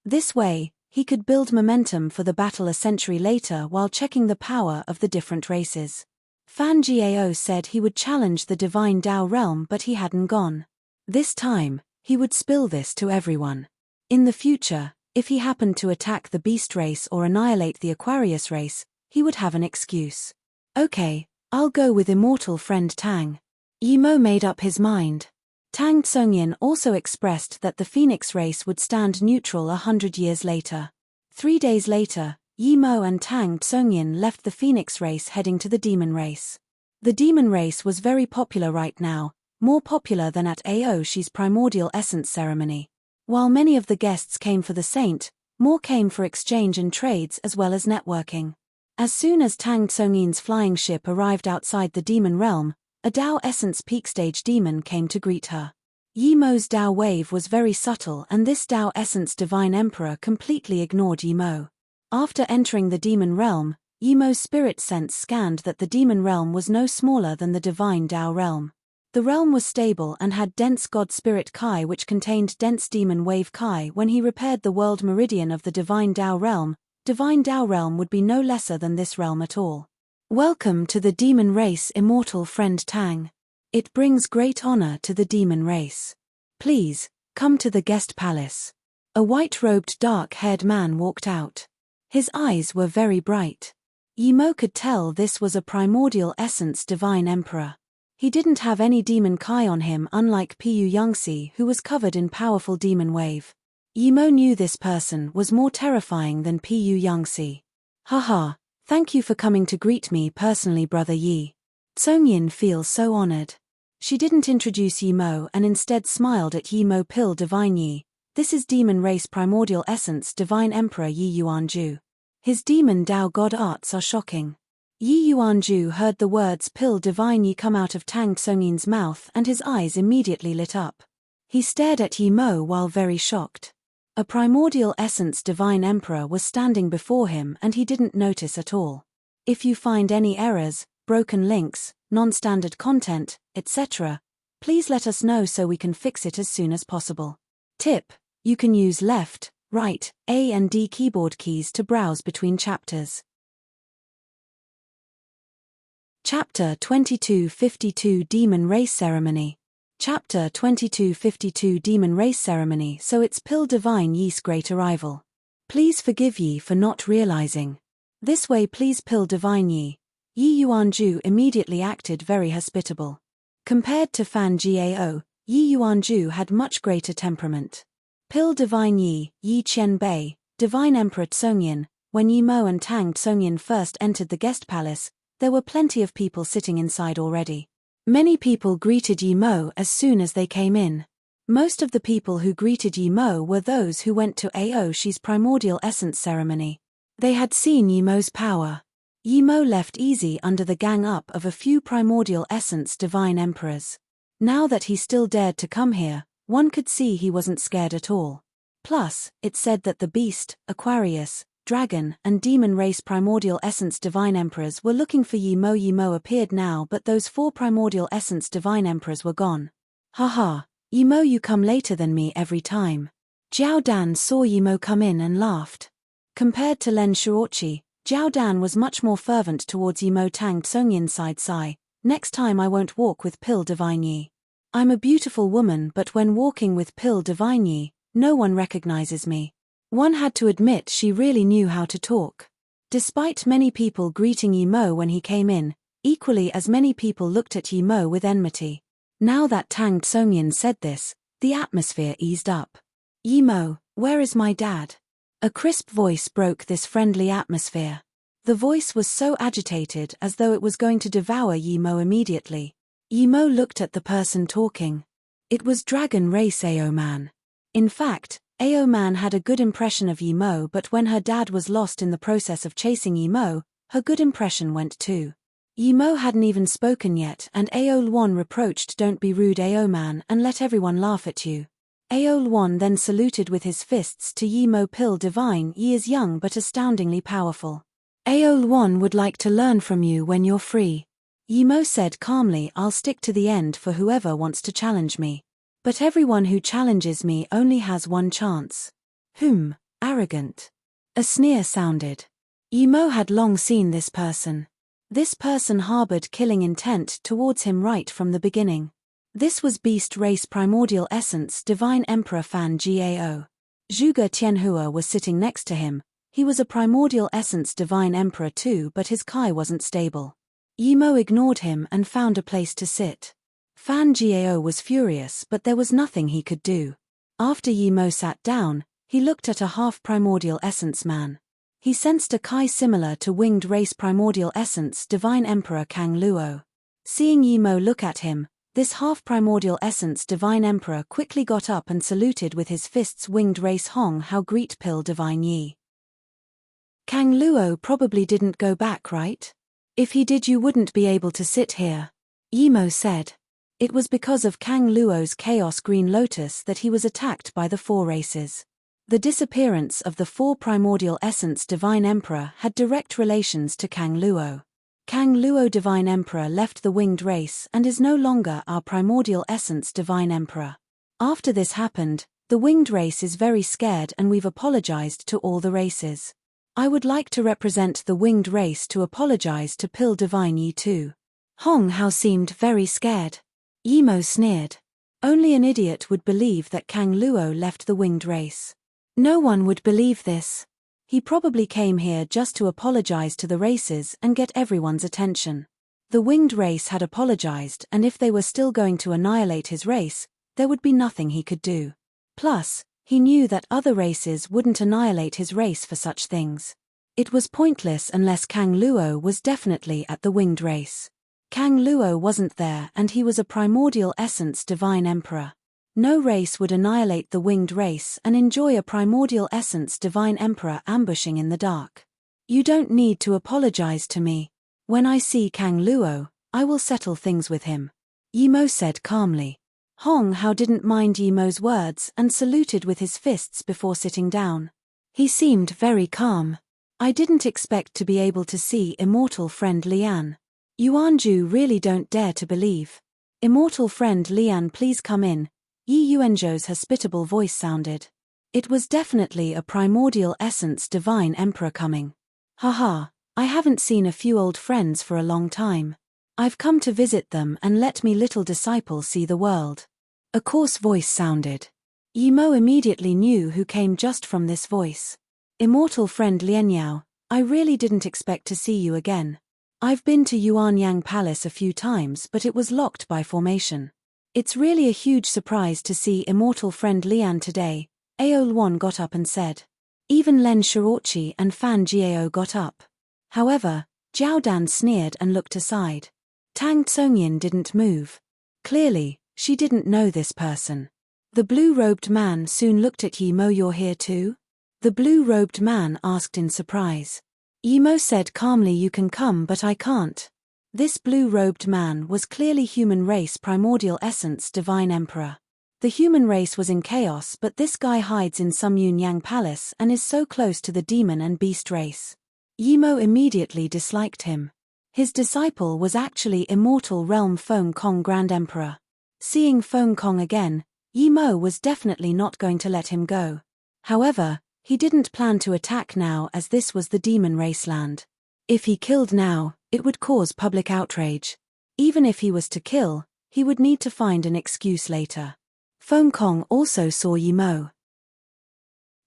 This way, He could build momentum for the battle a century later while checking the power of the different races. Fan Gao said he would challenge the divine Dao realm, but he hadn't gone. This time, he would spill this to everyone. In the future, if he happened to attack the beast race or annihilate the Aquarius race, he would have an excuse. Okay, I'll go with immortal friend Tang. Yi Mo made up his mind. Tang Tsungyin also expressed that the Phoenix race would stand neutral 100 years later. 3 days later, Yi Mo and Tang Tsungyin left the Phoenix race heading to the Demon race. The Demon race was very popular right now, more popular than at Aoshi's primordial essence ceremony. While many of the guests came for the saint, more came for exchange and trades as well as networking. As soon as Tang Tsungyin's flying ship arrived outside the demon realm, a Dao Essence peak stage demon came to greet her. Yi Mo's Dao wave was very subtle, and this Dao Essence Divine Emperor completely ignored Yi Mo. After entering the demon realm, Yi Mo's spirit sense scanned that the demon realm was no smaller than the divine Dao realm. The realm was stable and had dense God Spirit Kai, which contained dense demon wave Kai. When he repaired the world meridian of the divine Dao realm would be no lesser than this realm at all. Welcome to the demon race, immortal friend Tang. It brings great honor to the demon race. Please, come to the guest palace. A white-robed dark-haired man walked out. His eyes were very bright. Yi Mo could tell this was a primordial essence divine emperor. He didn't have any demon Kai on him, unlike Pu Yangxi, who was covered in powerful demon wave. Yi Mo knew this person was more terrifying than Pu Yangxi. Haha, thank you for coming to greet me personally, brother Yi. Tsungyin feels so honored. She didn't introduce Yi Mo and instead smiled at Yi Mo. Pill Divine Yi. This is demon race primordial essence divine emperor Yi Yuanju. His demon Dao god arts are shocking. Yi Yuanju heard the words Pill Divine Yi come out of Tang Tsungyin's mouth and his eyes immediately lit up. He stared at Yi Mo while very shocked. A primordial essence divine emperor was standing before him and he didn't notice at all. If you find any errors, broken links, non-standard content, etc., please let us know so we can fix it as soon as possible. Tip: you can use left, right, A and D keyboard keys to browse between chapters. Chapter 2252 Demon Race Ceremony. Chapter 2252 Demon Race Ceremony. So it's Pill Divine Yi's great arrival. Please forgive Yi for not realizing. This way please Pill Divine Yi. Yi Yuanju immediately acted very hospitable. Compared to Fan Gao, Yi Yuanju had much greater temperament. Pill Divine Yi, Yi Qianbei, Divine Emperor Tsungyin. When Yi Mo and Tang Tsungyin first entered the guest palace, there were plenty of people sitting inside already. Many people greeted Yi Mo as soon as they came in. Most of the people who greeted Yi Mo were those who went to Aoshi's primordial essence ceremony. They had seen Yi Mo's power. Yi Mo left easy under the gang up of a few primordial essence divine emperors. Now that he still dared to come here, one could see he wasn't scared at all. Plus, it said that the beast, Aquarius, dragon, and demon race primordial essence divine emperors were looking for Yi Mo. Yi Mo appeared now, but those 4 primordial essence divine emperors were gone. Haha, Yi Mo, you come later than me every time. Jiao Dan saw Yi Mo come in and laughed. Compared to Len Shuoqi, Jiao Dan was much more fervent towards Yi Mo. Tang Tsungyin sighed sigh. Next time I won't walk with Pill Divine Yi. I'm a beautiful woman, but when walking with Pill Divine Yi, no one recognizes me. One had to admit she really knew how to talk. Despite many people greeting Yi Mo when he came in, equally as many people looked at Yi Mo with enmity. Now that Tang Tsungyin said this, the atmosphere eased up. Yi Mo, where is my dad? A crisp voice broke this friendly atmosphere. The voice was so agitated as though it was going to devour Yi Mo immediately. Yi Mo looked at the person talking. It was Dragon Race Ao Man. In fact, Ao Man had a good impression of Yi Mo, but when her dad was lost in the process of chasing Yi Mo, her good impression went too. Yi Mo hadn't even spoken yet and Ao Luan reproached, "Don't be rude, Ao Man, and let everyone laugh at you." Ao Luan then saluted with his fists to Yi Mo. Pill Divine Yi is young but astoundingly powerful. Ao Luan would like to learn from you when you're free. Yi Mo said calmly, "I'll stick to the end for whoever wants to challenge me. But everyone who challenges me only has one chance." Arrogant. A sneer sounded. Yimo had long seen this person. This person harbored killing intent towards him right from the beginning. This was Beast Race Primordial Essence Divine Emperor Fan Gao. Zhuge Tianhua was sitting next to him. He was a Primordial Essence Divine Emperor too, but his Kai wasn't stable. Yimo ignored him and found a place to sit. Fan Gao was furious, but there was nothing he could do. After Yimo sat down, he looked at a half-primordial essence man. He sensed a Kai similar to Winged Race Primordial Essence Divine Emperor Kang Luo. Seeing Yimo look at him, this half-primordial essence Divine Emperor quickly got up and saluted with his fists. Winged Race Hong Hao Greet Pil Divine Yi. Kang Luo probably didn't go back, right? If he did, you wouldn't be able to sit here. Yimo said. It was because of Kang Luo's Chaos Green Lotus that he was attacked by the 4 races. The disappearance of the 4 Primordial Essence Divine Emperor had direct relations to Kang Luo. Kang Luo Divine Emperor left the Winged Race and is no longer our Primordial Essence Divine Emperor. After this happened, the Winged Race is very scared and we've apologized to all the races. I would like to represent the Winged Race to apologize to Pil Divine Yi too. Hong Hao seemed very scared. Yimo sneered. Only an idiot would believe that Kang Luo left the Winged Race. No one would believe this. He probably came here just to apologize to the races and get everyone's attention. The Winged Race had apologized, and if they were still going to annihilate his race, there would be nothing he could do. Plus, he knew that other races wouldn't annihilate his race for such things. It was pointless unless Kang Luo was definitely at the Winged Race. Kang Luo wasn't there, and he was a Primordial Essence Divine Emperor. No race would annihilate the Winged Race and enjoy a Primordial Essence Divine Emperor ambushing in the dark. You don't need to apologize to me. When I see Kang Luo, I will settle things with him. Yimo said calmly. Hong Hao didn't mind Yimo's words and saluted with his fists before sitting down. He seemed very calm. I didn't expect to be able to see immortal friend Lian. Yuanju really don't dare to believe. Immortal friend Lian, please come in. Yi Yuanzhou's hospitable voice sounded. It was definitely a Primordial Essence Divine Emperor coming. Haha, I haven't seen a few old friends for a long time. I've come to visit them and let me little disciple see the world. A coarse voice sounded. Yimo immediately knew who came just from this voice. Immortal friend Lianyao, I really didn't expect to see you again. I've been to Yuanyang Palace a few times, but it was locked by formation. It's really a huge surprise to see immortal friend Lian today, Ao Luan got up and said. Even Len Shirachi and Fan Jiao got up. However, Jiao Dan sneered and looked aside. Tang Tsongyin didn't move. Clearly, she didn't know this person. The blue-robed man soon looked at Yimo. You're here too? The blue-robed man asked in surprise. Yimo said calmly, you can come but I can't. This blue-robed man was clearly human race Primordial Essence Divine Emperor. The human race was in chaos, but this guy hides in some Yuanyang Palace and is so close to the demon and beast race. Yimo immediately disliked him. His disciple was actually Immortal Realm Feng Kong Grand Emperor. Seeing Feng Kong again, Yimo was definitely not going to let him go. However, he didn't plan to attack now as this was the demon race land. If he killed now, it would cause public outrage. Even if he was to kill, he would need to find an excuse later. Feng Kong also saw Yimo.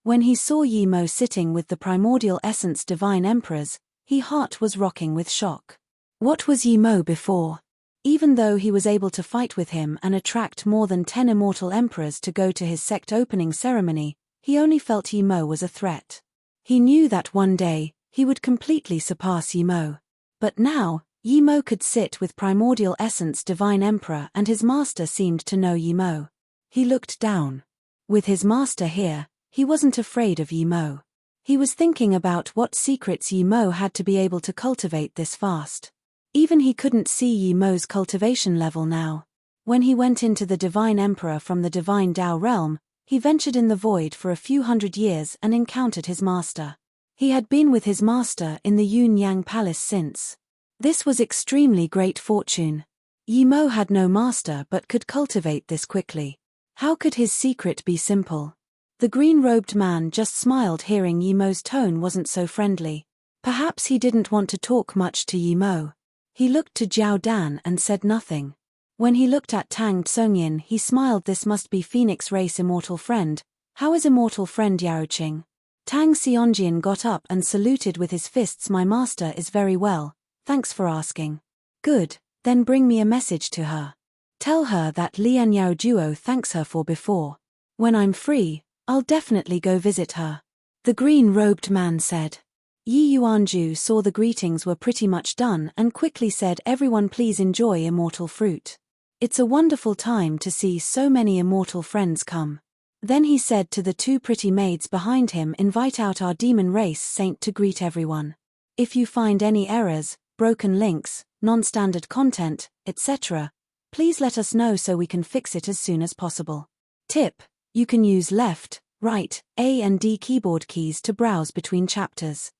When he saw Yimo sitting with the Primordial Essence Divine Emperors, his heart was rocking with shock. What was Yimo before? Even though he was able to fight with him and attract more than 10 immortal emperors to go to his sect opening ceremony, he only felt Yimo was a threat. He knew that one day, he would completely surpass Yimo. But now, Yimo could sit with Primordial Essence Divine Emperor and his master seemed to know Yimo. He looked down. With his master here, he wasn't afraid of Yimo. He was thinking about what secrets Yimo had to be able to cultivate this fast. Even he couldn't see Yimo's cultivation level now. When he went into the Divine Emperor from the Divine Tao realm, he ventured in the void for a few hundred years and encountered his master. He had been with his master in the Yuanyang Palace since. This was extremely great fortune. Yimo had no master but could cultivate this quickly. How could his secret be simple? The green-robed man just smiled, hearing Yi Mo's tone wasn't so friendly. Perhaps he didn't want to talk much to Yi Mo. He looked to Jiao Dan and said nothing. When he looked at Tang Tsungyin, he smiled. This must be Phoenix Race immortal friend. How is immortal friend Yaoqing? Tang Xiongjian got up and saluted with his fists. My master is very well, thanks for asking. Good, then bring me a message to her. Tell her that Lian Yaojuo thanks her for before. When I'm free, I'll definitely go visit her. The green-robed man said. Yi Yuanju saw the greetings were pretty much done and quickly said, everyone please enjoy immortal fruit. It's a wonderful time to see so many immortal friends come. Then he said to the two pretty maids behind him, invite out our demon race saint to greet everyone. If you find any errors, broken links, non-standard content, etc., please let us know so we can fix it as soon as possible. Tip: you can use left, right, A and D keyboard keys to browse between chapters.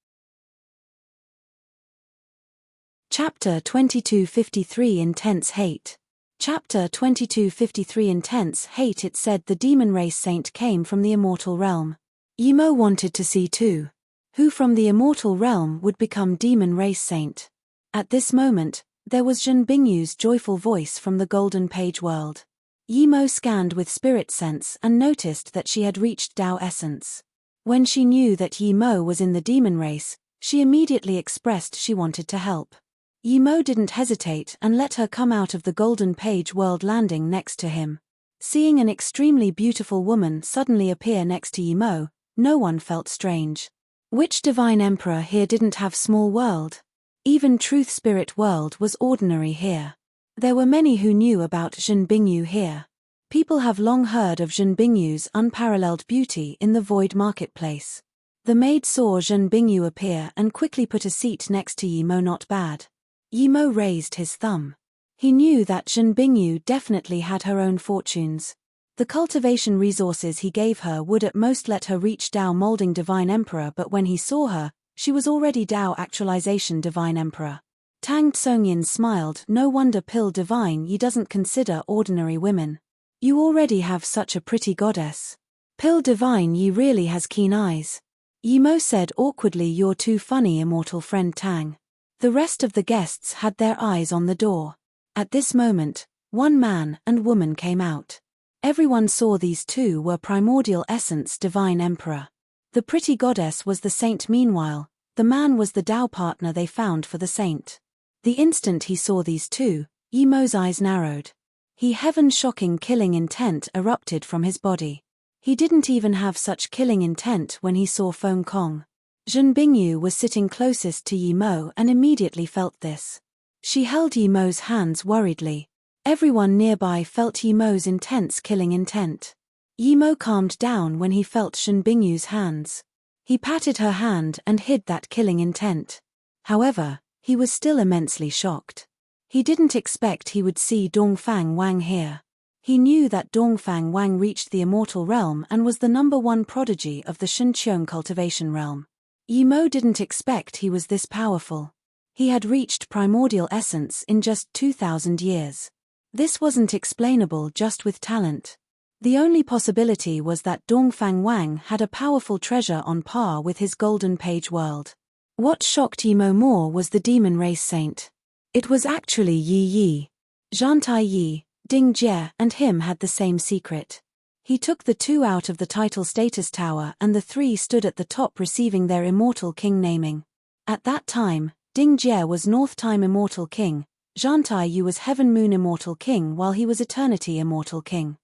Chapter 2253 Intense Hate. Chapter 2253 Intense Hate. It said the demon race saint came from the immortal realm. Yi Mo wanted to see too. Who from the immortal realm would become demon race saint? At this moment, there was Zhen Bingyu's joyful voice from the golden page world. Yi Mo scanned with spirit sense and noticed that she had reached Tao essence. When she knew that Yi Mo was in the demon race, she immediately expressed she wanted to help. Yi Mo didn't hesitate and let her come out of the golden page world, landing next to him. Seeing an extremely beautiful woman suddenly appear next to Yi Mo, no one felt strange. Which divine emperor here didn't have small world? Even truth spirit world was ordinary here. There were many who knew about Zhen Bingyu here. People have long heard of Zhen Bingyu's unparalleled beauty in the void marketplace. The maid saw Zhen Bingyu appear and quickly put a seat next to Yi Mo. Not bad. Yi Mo raised his thumb. He knew that Zhen Bingyu definitely had her own fortunes. The cultivation resources he gave her would at most let her reach Dao molding divine emperor, but when he saw her, she was already Dao actualization divine emperor. Tang Tsungyin smiled. No wonder Pill Divine Yi doesn't consider ordinary women. You already have such a pretty goddess. Pill Divine Yi really has keen eyes. Yi Mo said awkwardly, you're too funny, immortal friend Tang. The rest of the guests had their eyes on the door. At this moment, one man and woman came out. Everyone saw these two were primordial essence divine emperor. The pretty goddess was the saint. Meanwhile, the man was the Tao partner they found for the saint. The instant he saw these two, Yi Mo's eyes narrowed. Heaven-shocking killing intent erupted from his body. He didn't even have such killing intent when he saw Feng Kong. Zhen Bingyu was sitting closest to Yi Mo and immediately felt this. She held Yi Mo's hands worriedly. Everyone nearby felt Yi Mo's intense killing intent. Yi Mo calmed down when he felt Zhen Bingyu's hands. He patted her hand and hid that killing intent. However, he was still immensely shocked. He didn't expect he would see Dongfang Wang here. He knew that Dongfang Wang reached the immortal realm and was the #1 prodigy of the Shenqiong cultivation realm. Yi Mo didn't expect he was this powerful. He had reached primordial essence in just 2,000 years. This wasn't explainable just with talent. The only possibility was that Dongfang Wang had a powerful treasure on par with his golden page world. What shocked Yi Mo more was the demon race saint. It was actually Yi Yi. Zhantai Yi, Ding Jie and him had the same secret. He took the two out of the title status tower and the three stood at the top receiving their immortal king naming. At that time, Ding Jie was North Time Immortal King, Zhantai Yi was Heaven Moon Immortal King while he was Eternity Immortal King.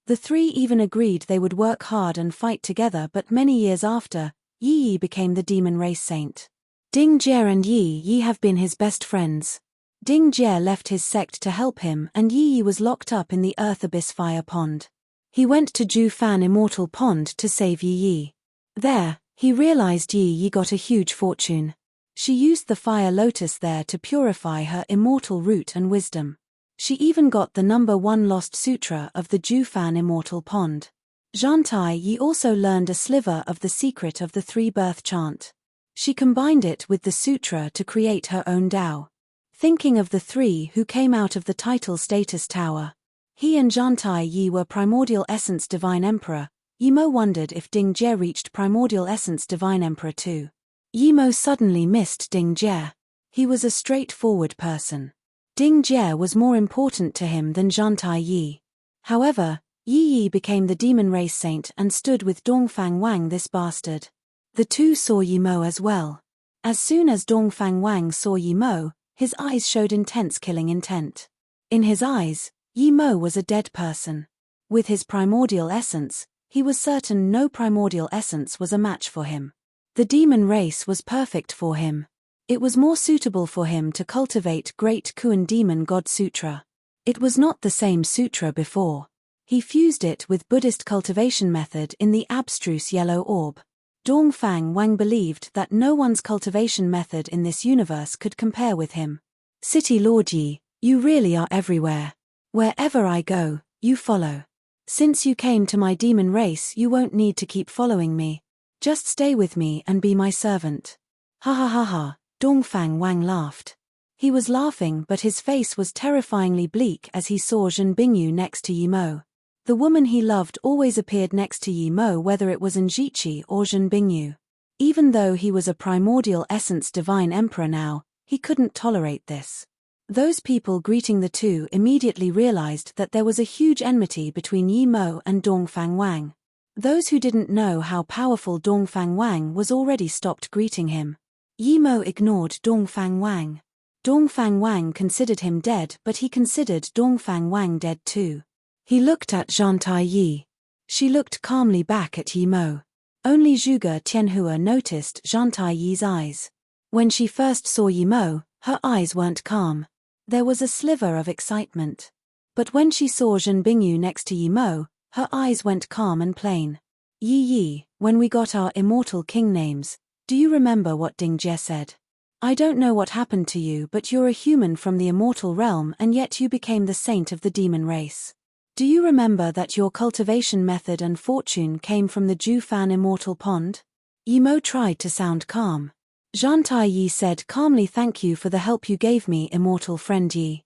The three even agreed they would work hard and fight together, but many years after, Yi Yi became the demon race saint. Ding Jie and Yi Yi have been his best friends. Ding Jie left his sect to help him and Yi Yi was locked up in the Earth Abyss Fire Pond. He went to Ju Fan Immortal Pond to save Yi Yi. There, he realized Yi Yi got a huge fortune. She used the fire lotus there to purify her immortal root and wisdom. She even got the #1 lost sutra of the Ju Fan Immortal Pond. Zhantai Yi also learned a sliver of the secret of the three-birth chant. She combined it with the sutra to create her own Tao. Thinking of the three who came out of the title status tower. He and Zhantai Yi were primordial essence divine emperor. Yimo wondered if Ding Jie reached primordial essence divine emperor too. Yimo suddenly missed Ding Jie. He was a straightforward person. Ding Jie was more important to him than Zhantai Yi. However, Yi Yi became the demon race saint and stood with Dongfang Wang, this bastard. The two saw Yimo as well. As soon as Dongfang Wang saw Yimo, his eyes showed intense killing intent. In his eyes, Yimo was a dead person. With his primordial essence, he was certain no primordial essence was a match for him. The demon race was perfect for him. It was more suitable for him to cultivate Great Kuan Demon God Sutra. It was not the same sutra before. He fused it with Buddhist cultivation method in the abstruse yellow orb. Dongfang Wang believed that no one's cultivation method in this universe could compare with him. City Lord Yi, you really are everywhere. Wherever I go, you follow. Since you came to my demon race, you won't need to keep following me. Just stay with me and be my servant. Ha ha ha ha, Dongfang Wang laughed. He was laughing, but his face was terrifyingly bleak as he saw Zhen Bingyu next to Yimo. The woman he loved always appeared next to Yimo, whether it was Njichi or Zhen Bingyu. Even though he was a primordial essence divine emperor now, he couldn't tolerate this. Those people greeting the two immediately realized that there was a huge enmity between Yimo and Dongfang Wang. Those who didn't know how powerful Dongfang Wang was already stopped greeting him. Yimo ignored Dongfang Wang. Dongfang Wang considered him dead, but he considered Dongfang Wang dead too. He looked at Zhantai Yi. She looked calmly back at Yimo. Only Zhuge Tianhua noticed Zhantai Yi's eyes. When she first saw Yimo, her eyes weren't calm. There was a sliver of excitement. But when she saw Zhen Bingyu next to Yimo, her eyes went calm and plain. Yi Yi, when we got our immortal king names, do you remember what Ding Jie said? I don't know what happened to you, but you're a human from the immortal realm and yet you became the saint of the demon race. Do you remember that your cultivation method and fortune came from the Jufan immortal pond? Yimo tried to sound calm. Zhantai Yi said calmly, thank you for the help you gave me, immortal friend Yi.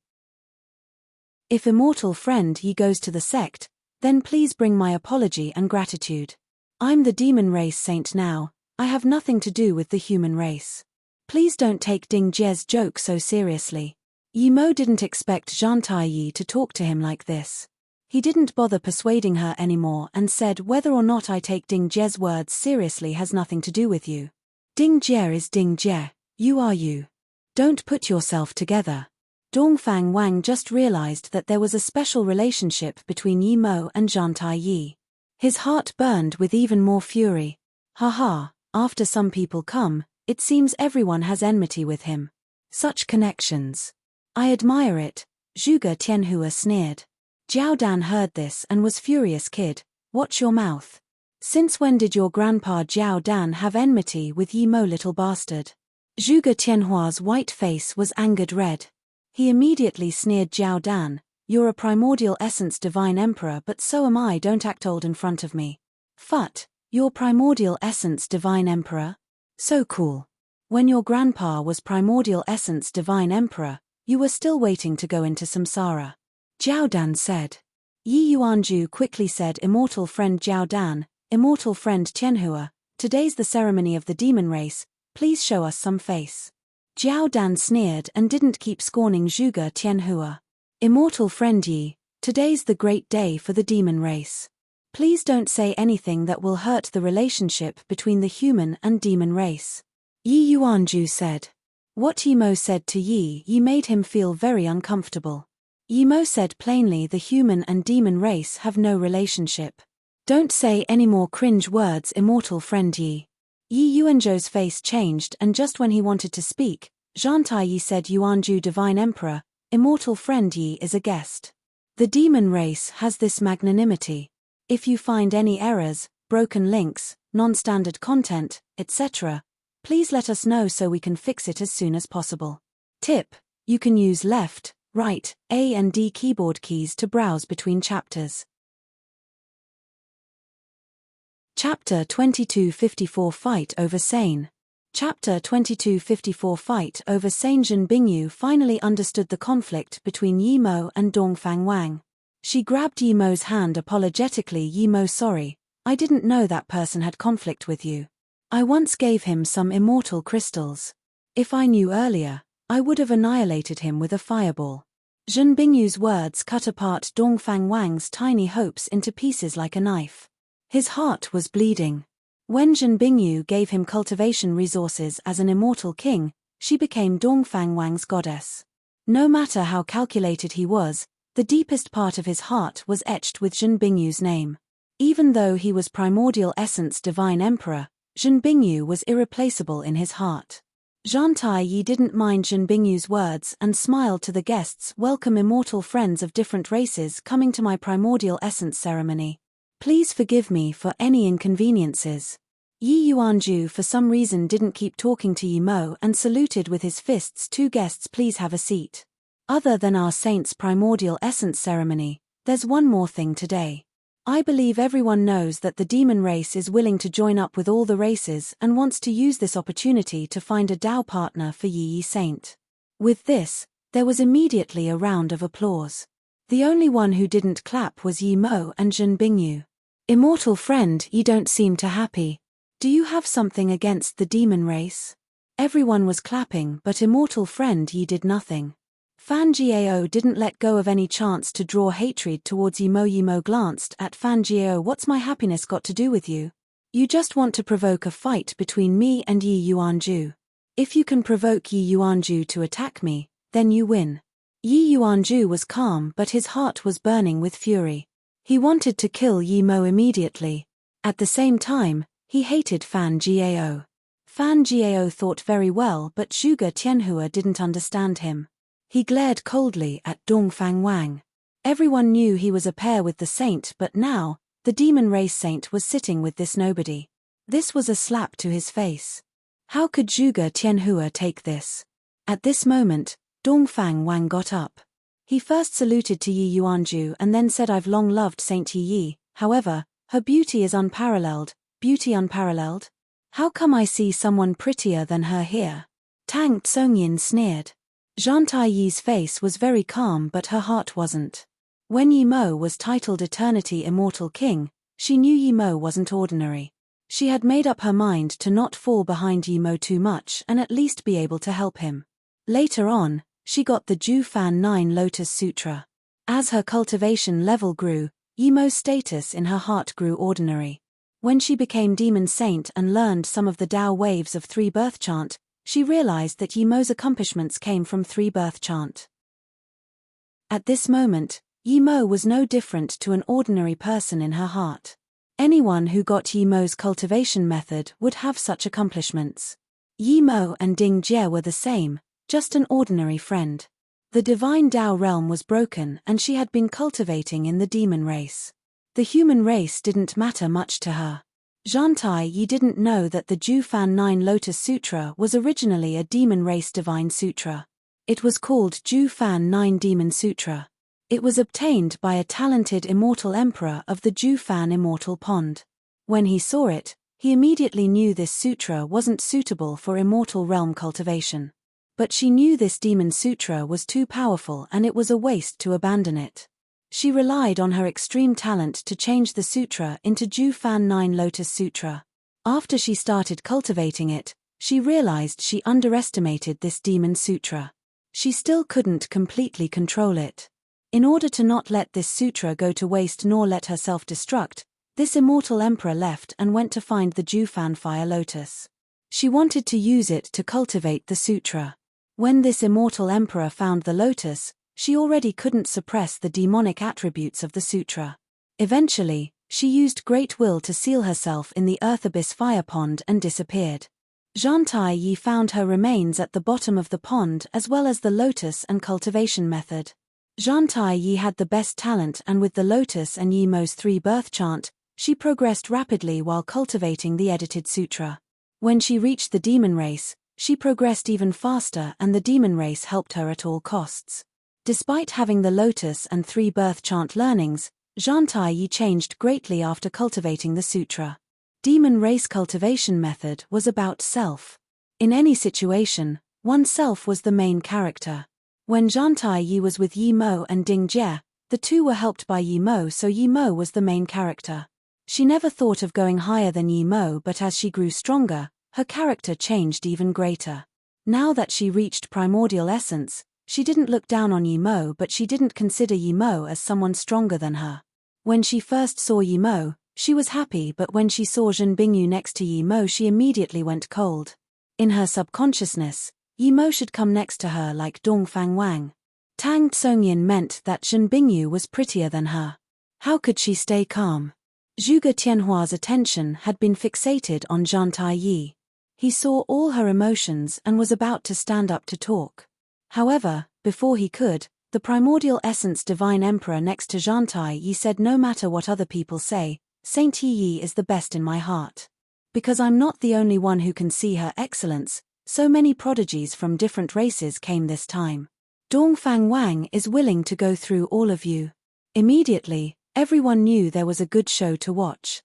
If immortal friend Yi goes to the sect, then please bring my apology and gratitude. I'm the demon race saint now, I have nothing to do with the human race. Please don't take Ding Jie's joke so seriously. Yimo didn't expect Zhantai Yi to talk to him like this. He didn't bother persuading her anymore and said, whether or not I take Ding Jie's words seriously has nothing to do with you. Ding Jie is Ding Jie, you are you. Don't put yourself together. Dongfang Wang just realized that there was a special relationship between Yimo and Zhantai Yi. His heart burned with even more fury. Haha, after some people come, it seems everyone has enmity with him. Such connections. I admire it, Zhuge Tianhua sneered. Jiao Dan heard this and was furious. Kid, watch your mouth. Since when did your grandpa Jiao Dan have enmity with Yimo, little bastard? Zhuge Tianhua's white face was angered red. He immediately sneered, Jiao Dan, you're a primordial essence divine emperor, but so am I, don't act old in front of me. Phut, you're primordial essence divine emperor? So cool. When your grandpa was primordial essence divine emperor, you were still waiting to go into samsara. Jiao Dan said. Yi Yuanju quickly said, immortal friend Jiao Dan, immortal friend Tianhua, today's the ceremony of the demon race, please show us some face. Jiao Dan sneered and didn't keep scorning Zhuge Tianhua. Immortal friend Yi, today's the great day for the demon race. Please don't say anything that will hurt the relationship between the human and demon race. Yi Yuanju said. What Yimo said to Yi made him feel very uncomfortable. Yimo said plainly, the human and demon race have no relationship. Don't say any more cringe words, immortal friend Yi. Yi Yuanzhou's face changed, and just when he wanted to speak, Zhantai Yi said, Yuanzhou divine emperor, immortal friend Yi is a guest. The demon race has this magnanimity. If you find any errors, broken links, non-standard content, etc., please let us know so we can fix it as soon as possible. Tip: you can use left, right, A and D keyboard keys to browse between chapters. Chapter 2254 Fight over Sane. Chapter 2254 Fight over Sane. Zhen Bingyu finally understood the conflict between Yimo and Dongfang Wang. She grabbed Yimo's hand apologetically. Yimo, sorry, I didn't know that person had conflict with you. I once gave him some immortal crystals. If I knew earlier, I would have annihilated him with a fireball. Zhen Bingyu's words cut apart Dongfang Wang's tiny hopes into pieces like a knife. His heart was bleeding. When Zhen Bingyu gave him cultivation resources as an immortal king, she became Dongfang Wang's goddess. No matter how calculated he was, the deepest part of his heart was etched with Zhen Bingyu's name. Even though he was primordial essence divine emperor, Zhen Bingyu was irreplaceable in his heart. Zhang Taiyi didn't mind Zhen Bingyu's words and smiled to the guests. Welcome immortal friends of different races coming to my primordial essence ceremony. Please forgive me for any inconveniences. Yi Yuanju for some reason didn't keep talking to Yi Mo and saluted with his fists. Two guests, please have a seat. Other than our saint's primordial essence ceremony, there's one more thing today. I believe everyone knows that the demon race is willing to join up with all the races and wants to use this opportunity to find a Dao partner for Yi Saint. With this, there was immediately a round of applause. The only one who didn't clap was Yi Mo and Zhen Bingyu. Immortal friend, you don't seem too happy. Do you have something against the demon race? Everyone was clapping, but immortal friend Yi did nothing. Fan Jiao didn't let go of any chance to draw hatred towards Yi Mo. Yi Mo glanced at Fan Jiao. What's my happiness got to do with you? You just want to provoke a fight between me and Yi Yuanju. If you can provoke Yi Yuanju to attack me, then you win. Yi Yuanju was calm, but his heart was burning with fury. He wanted to kill Yi Mo immediately. At the same time, he hated Fan Jiao. Fan Jiao thought very well, but Zhuge Tianhua didn't understand him. He glared coldly at Dongfang Wang. Everyone knew he was a pair with the saint, but now, the demon race saint was sitting with this nobody. This was a slap to his face. How could Zhuge Tianhua take this? At this moment, Dongfang Wang got up. He first saluted to Yi Yuanju and then said, I've long loved Saint Yi, however, her beauty is unparalleled. Beauty unparalleled? How come I see someone prettier than her here? Tang Tsongyin sneered. Zhang Taiyi's face was very calm, but her heart wasn't. When Yi Mo was titled Eternity Immortal King, she knew Yi Mo wasn't ordinary. She had made up her mind to not fall behind Yi Mo too much and at least be able to help him. Later on, she got the Ju Fan 9 Lotus Sutra. As her cultivation level grew, Yi Mo's status in her heart grew ordinary. When she became Demon Saint and learned some of the Tao waves of Three Birth Chant, she realized that Yi Mo's accomplishments came from Three Birth Chant. At this moment, Yi Mo was no different to an ordinary person in her heart. Anyone who got Yi Mo's cultivation method would have such accomplishments. Yi Mo and Ding Jie were the same, just an ordinary friend. The divine Tao realm was broken and she had been cultivating in the demon race. The human race didn't matter much to her. Zhang Taiyi didn't know that the Ju Fan 9 Lotus Sutra was originally a demon race divine sutra. It was called Ju Fan 9 Demon Sutra. It was obtained by a talented immortal emperor of the Ju Fan Immortal Pond. When he saw it, he immediately knew this sutra wasn't suitable for immortal realm cultivation. But she knew this demon sutra was too powerful and it was a waste to abandon it. She relied on her extreme talent to change the sutra into Ju Fan 9 Lotus Sutra. After she started cultivating it, she realized she underestimated this demon sutra. She still couldn't completely control it. In order to not let this sutra go to waste nor let herself destruct, this immortal emperor left and went to find the Ju Fan Fire Lotus. She wanted to use it to cultivate the sutra. When this immortal emperor found the lotus, she already couldn't suppress the demonic attributes of the sutra. Eventually, she used great will to seal herself in the Earth Abyss fire pond and disappeared. Zhang Taiyi found her remains at the bottom of the pond as well as the lotus and cultivation method. Zhang Taiyi had the best talent and with the lotus and Yi Mo's Three Birth Chant, she progressed rapidly while cultivating the edited sutra. When she reached the demon race, she progressed even faster and the demon race helped her at all costs. Despite having the lotus and Three Birth Chant learnings, Zhang Taiyi changed greatly after cultivating the sutra. Demon race cultivation method was about self. In any situation, oneself was the main character. When Zhang Taiyi was with Yi Mo and Ding Jie, the two were helped by Yi Mo, so Yi Mo was the main character. She never thought of going higher than Yi Mo, but as she grew stronger, her character changed even greater. Now that she reached primordial essence, she didn't look down on Yi Mo, but she didn't consider Yi Mo as someone stronger than her. When she first saw Yi Mo, she was happy, but when she saw Zhen Bingyu next to Yi Mo, she immediately went cold. In her subconsciousness, Yi Mo should come next to her like Dongfang Wang. Tang Tsongyin meant that Zhen Bingyu was prettier than her. How could she stay calm? Zhuge Tianhua's attention had been fixated on Zhang Taiyi. He saw all her emotions and was about to stand up to talk. However, before he could, the primordial essence divine emperor next to Zhang Taiyi said, "No matter what other people say, Saint Yi is the best in my heart. Because I'm not the only one who can see her excellence, so many prodigies from different races came this time. Dongfang Wang is willing to go through all of you." Immediately, everyone knew there was a good show to watch.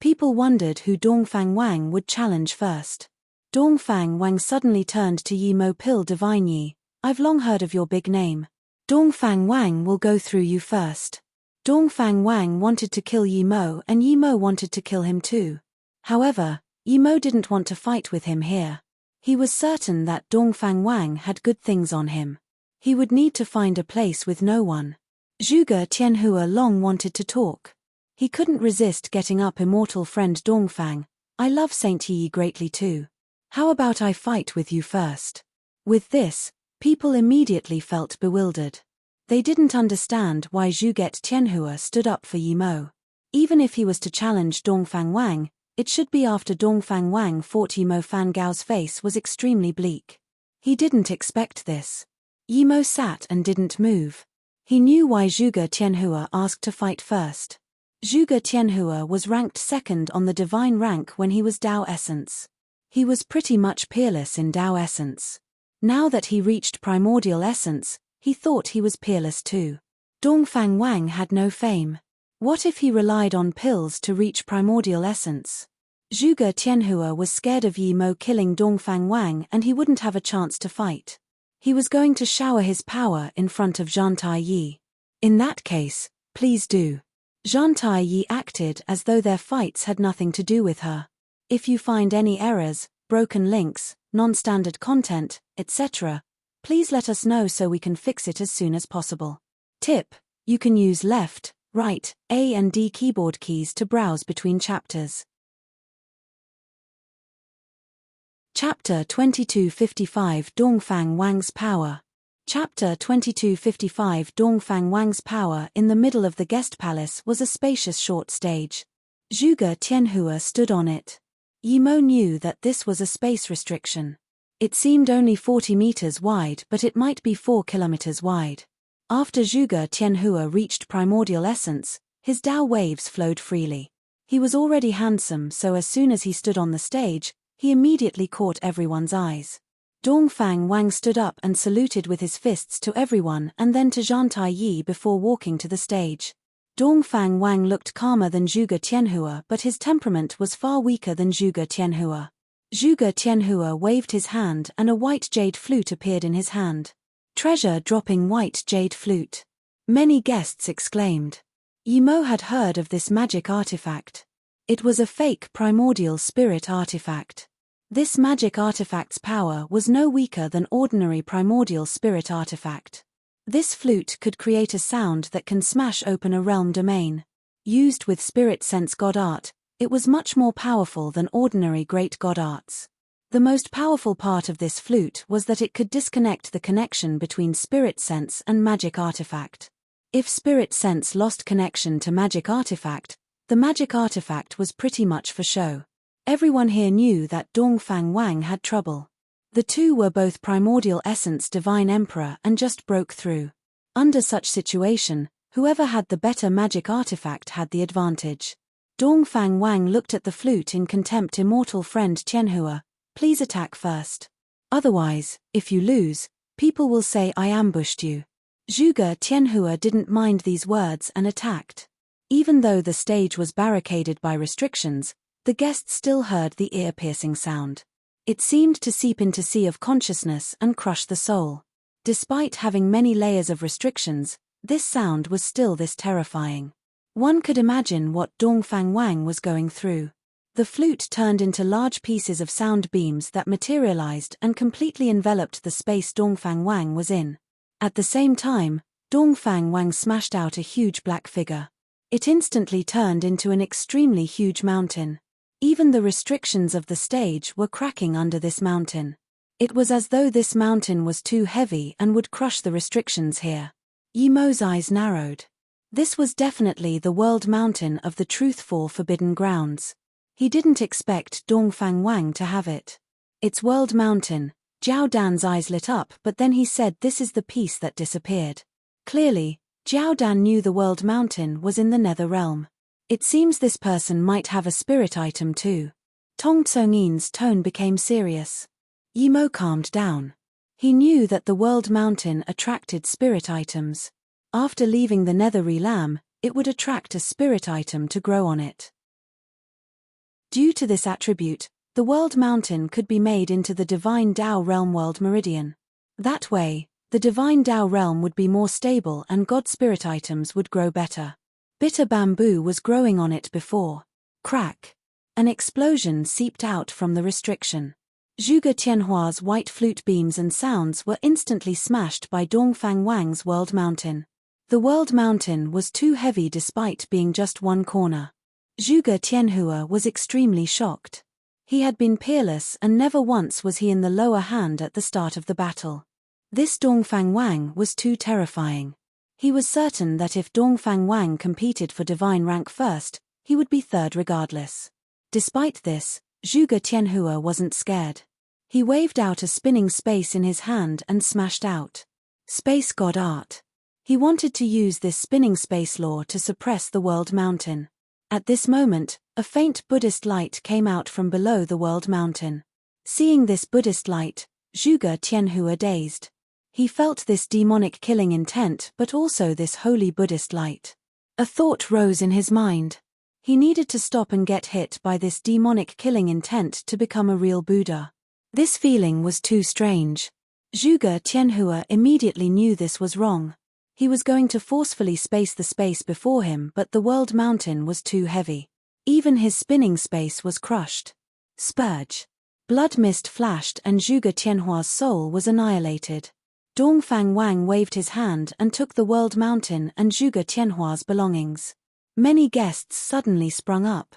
People wondered who Dongfang Wang would challenge first. Dongfang Wang suddenly turned to Yi Mo Pil Divine Yi. "I've long heard of your big name. Dongfang Wang will go through you first." Dongfang Wang wanted to kill Yi Mo, and Yi Mo wanted to kill him too. However, Yi Mo didn't want to fight with him here. He was certain that Dongfang Wang had good things on him. He would need to find a place with no one. Zhuge Tianhua long wanted to talk. He couldn't resist getting up. "Immortal friend Dongfang, I love Saint Yi greatly too. How about I fight with you first?" With this, people immediately felt bewildered. They didn't understand why Zhuge Tianhua stood up for Yi Mo. Even if he was to challenge Dongfang Wang, it should be after Dongfang Wang fought Yi Mo. Fan Gao's face was extremely bleak. He didn't expect this. Yi Mo sat and didn't move. He knew why Zhuge Tianhua asked to fight first. Zhuge Tianhua was ranked second on the divine rank when he was Dao Essence. He was pretty much peerless in Dao Essence. Now that he reached primordial essence, he thought he was peerless too. Dongfang Wang had no fame. What if he relied on pills to reach primordial essence? Zhuge Tianhua was scared of Yi Mo killing Dongfang Wang, and he wouldn't have a chance to fight. He was going to shower his power in front of Zhang Taiyi. "In that case, please do." Zhang Taiyi acted as though their fights had nothing to do with her. "If you find any errors, broken links, non-standard content, etc., please let us know so we can fix it as soon as possible. Tip: you can use left, right, A and D keyboard keys to browse between chapters. Chapter 2255 Dongfang Wang's Power. Chapter 2255 Dongfang Wang's Power. In the middle of the guest palace was a spacious short stage. Zhuge Tianhua stood on it. Yi Mo knew that this was a space restriction. It seemed only 40 meters wide, but it might be 4 kilometers wide. After Zhuge Tianhua reached primordial essence, his Dao waves flowed freely. He was already handsome, so as soon as he stood on the stage, he immediately caught everyone's eyes. Dongfang Wang stood up and saluted with his fists to everyone and then to Zhang Taiyi before walking to the stage. Dongfang Wang looked calmer than Zhuge Tianhua, but his temperament was far weaker than Zhuge Tianhua. Zhuge Tianhua waved his hand and a white jade flute appeared in his hand. Treasure-dropping white jade flute. Many guests exclaimed. Yi Mo had heard of this magic artifact. It was a fake primordial spirit artifact. This magic artifact's power was no weaker than ordinary primordial spirit artifact. This flute could create a sound that can smash open a realm domain. Used with spirit sense god art, it was much more powerful than ordinary great god arts. The most powerful part of this flute was that it could disconnect the connection between spirit sense and magic artifact. If spirit sense lost connection to magic artifact, the magic artifact was pretty much for show. Everyone here knew that Dongfang Wang had trouble. The two were both primordial essence divine emperor and just broke through. Under such situation, whoever had the better magic artifact had the advantage. Dongfang Wang looked at the flute in contempt. "Immortal friend Tianhua, please attack first. Otherwise, if you lose, people will say I ambushed you." Zhuge Tianhua didn't mind these words and attacked. Even though the stage was barricaded by restrictions, the guests still heard the ear-piercing sound. It seemed to seep into sea of consciousness and crush the soul. Despite having many layers of restrictions, this sound was still this terrifying. One could imagine what Dongfang Wang was going through. The flute turned into large pieces of sound beams that materialized and completely enveloped the space Dongfang Wang was in. At the same time, Dongfang Wang smashed out a huge black figure. It instantly turned into an extremely huge mountain. Even the restrictions of the stage were cracking under this mountain. It was as though this mountain was too heavy and would crush the restrictions here. Yimo's eyes narrowed. This was definitely the world mountain of the truthful forbidden grounds. He didn't expect Dongfang Wang to have it. It's world mountain. Jiao Dan's eyes lit up, but then he said this is the piece that disappeared. Clearly, Jiao Dan knew the world mountain was in the nether realm. It seems this person might have a spirit item too. Tong Tsongyin's tone became serious. Yimo calmed down. He knew that the world mountain attracted spirit items. After leaving the nether realm, it would attract a spirit item to grow on it. Due to this attribute, the world mountain could be made into the divine Dao realm world meridian. That way, the divine Dao realm would be more stable and god spirit items would grow better. Bitter bamboo was growing on it before. Crack! An explosion seeped out from the restriction. Zhuge Tianhua's white flute beams and sounds were instantly smashed by Dongfang Wang's world mountain. The world mountain was too heavy despite being just one corner. Zhuge Tianhua was extremely shocked. He had been peerless and never once was he in the lower hand at the start of the battle. This Dongfang Wang was too terrifying. He was certain that if Dongfang Wang competed for divine rank first, he would be third regardless. Despite this, Zhuge Tianhua wasn't scared. He waved out a spinning space in his hand and smashed out. Space God Art. He wanted to use this spinning space law to suppress the world mountain. At this moment, a faint Buddhist light came out from below the world mountain. Seeing this Buddhist light, Zhuge Tianhua dazed. He felt this demonic killing intent but also this holy Buddhist light. A thought rose in his mind. He needed to stop and get hit by this demonic killing intent to become a real Buddha. This feeling was too strange. Zhuge Tianhua immediately knew this was wrong. He was going to forcefully space the space before him, but the world mountain was too heavy. Even his spinning space was crushed. Spurge. Blood mist flashed and Zhuge Tianhua's soul was annihilated. Dongfang Wang waved his hand and took the world mountain and Zhuge Tianhua's belongings. Many guests suddenly sprung up.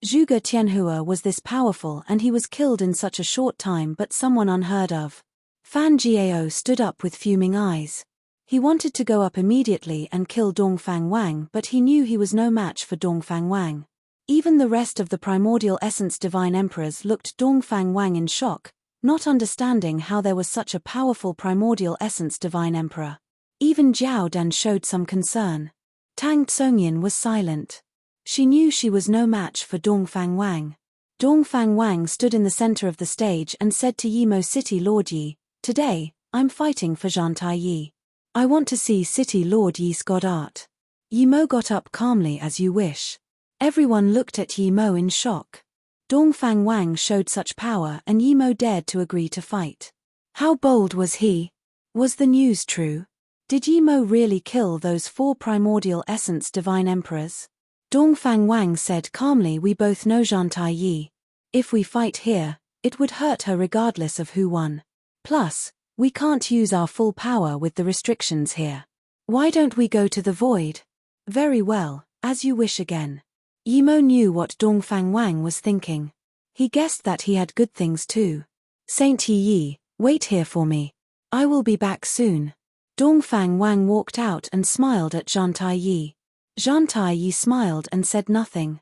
Zhuge Tianhua was this powerful and he was killed in such a short time, but someone unheard of. Fan Jiao stood up with fuming eyes. He wanted to go up immediately and kill Dongfang Wang, but he knew he was no match for Dongfang Wang. Even the rest of the primordial essence divine emperors looked Dongfang Wang in shock, not understanding how there was such a powerful primordial essence divine emperor. Even Jiao Dan showed some concern. Tang Tsongyin was silent. She knew she was no match for Dongfang Wang. Dongfang Wang stood in the center of the stage and said to Yimo City Lord Yi, "Today, I'm fighting for Zhantai Yi. I want to see City Lord Yi's god art." Yimo got up calmly. "As you wish." Everyone looked at Yimo in shock. Dongfang Wang showed such power and Yimo dared to agree to fight. How bold was he? Was the news true? Did Yimo really kill those 4 primordial essence divine emperors? Dongfang Wang said calmly, "We both know Zhantai Yi. If we fight here, it would hurt her regardless of who won. Plus, we can't use our full power with the restrictions here. Why don't we go to the void?" "Very well, as you wish again." Yimo knew what Dongfang Wang was thinking. He guessed that he had good things too. "Saint Yi, wait here for me. I will be back soon." Dongfang Wang walked out and smiled at Zhantai Yi. Zhantai Yi smiled and said nothing.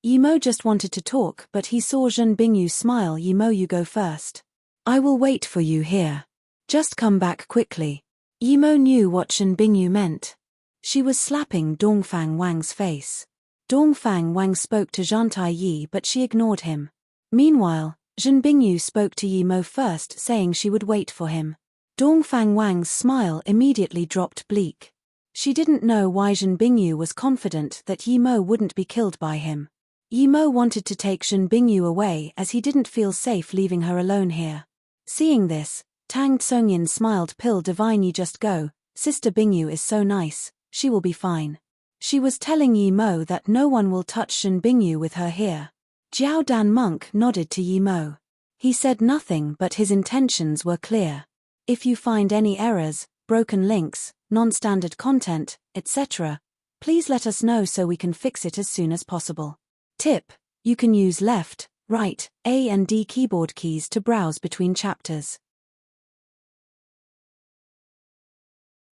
Yimo just wanted to talk, but he saw Zhen Bingyu smile. "Yimo, you go first. I will wait for you here. Just come back quickly." Yimo knew what Zhen Bingyu meant. She was slapping Dongfang Wang's face. Dongfang Wang spoke to Zhantai Yi, but she ignored him. Meanwhile, Zhen Bingyu spoke to Yimo first, saying she would wait for him. Dongfang Wang's smile immediately dropped bleak. She didn't know why Zhen Bingyu was confident that Yimo wouldn't be killed by him. Yimo wanted to take Zhen Bingyu away as he didn't feel safe leaving her alone here. Seeing this, Tang Tsongyin smiled. "Pill Divine, you just go. Sister Bingyu is so nice, she will be fine." She was telling Yi Mo that no one will touch Shen Bingyu with her here. Jiao Dan monk nodded to Yi Mo. He said nothing, but his intentions were clear. If you find any errors, broken links, non-standard content, etc., please let us know so we can fix it as soon as possible. Tip: you can use left, right, A and D keyboard keys to browse between chapters.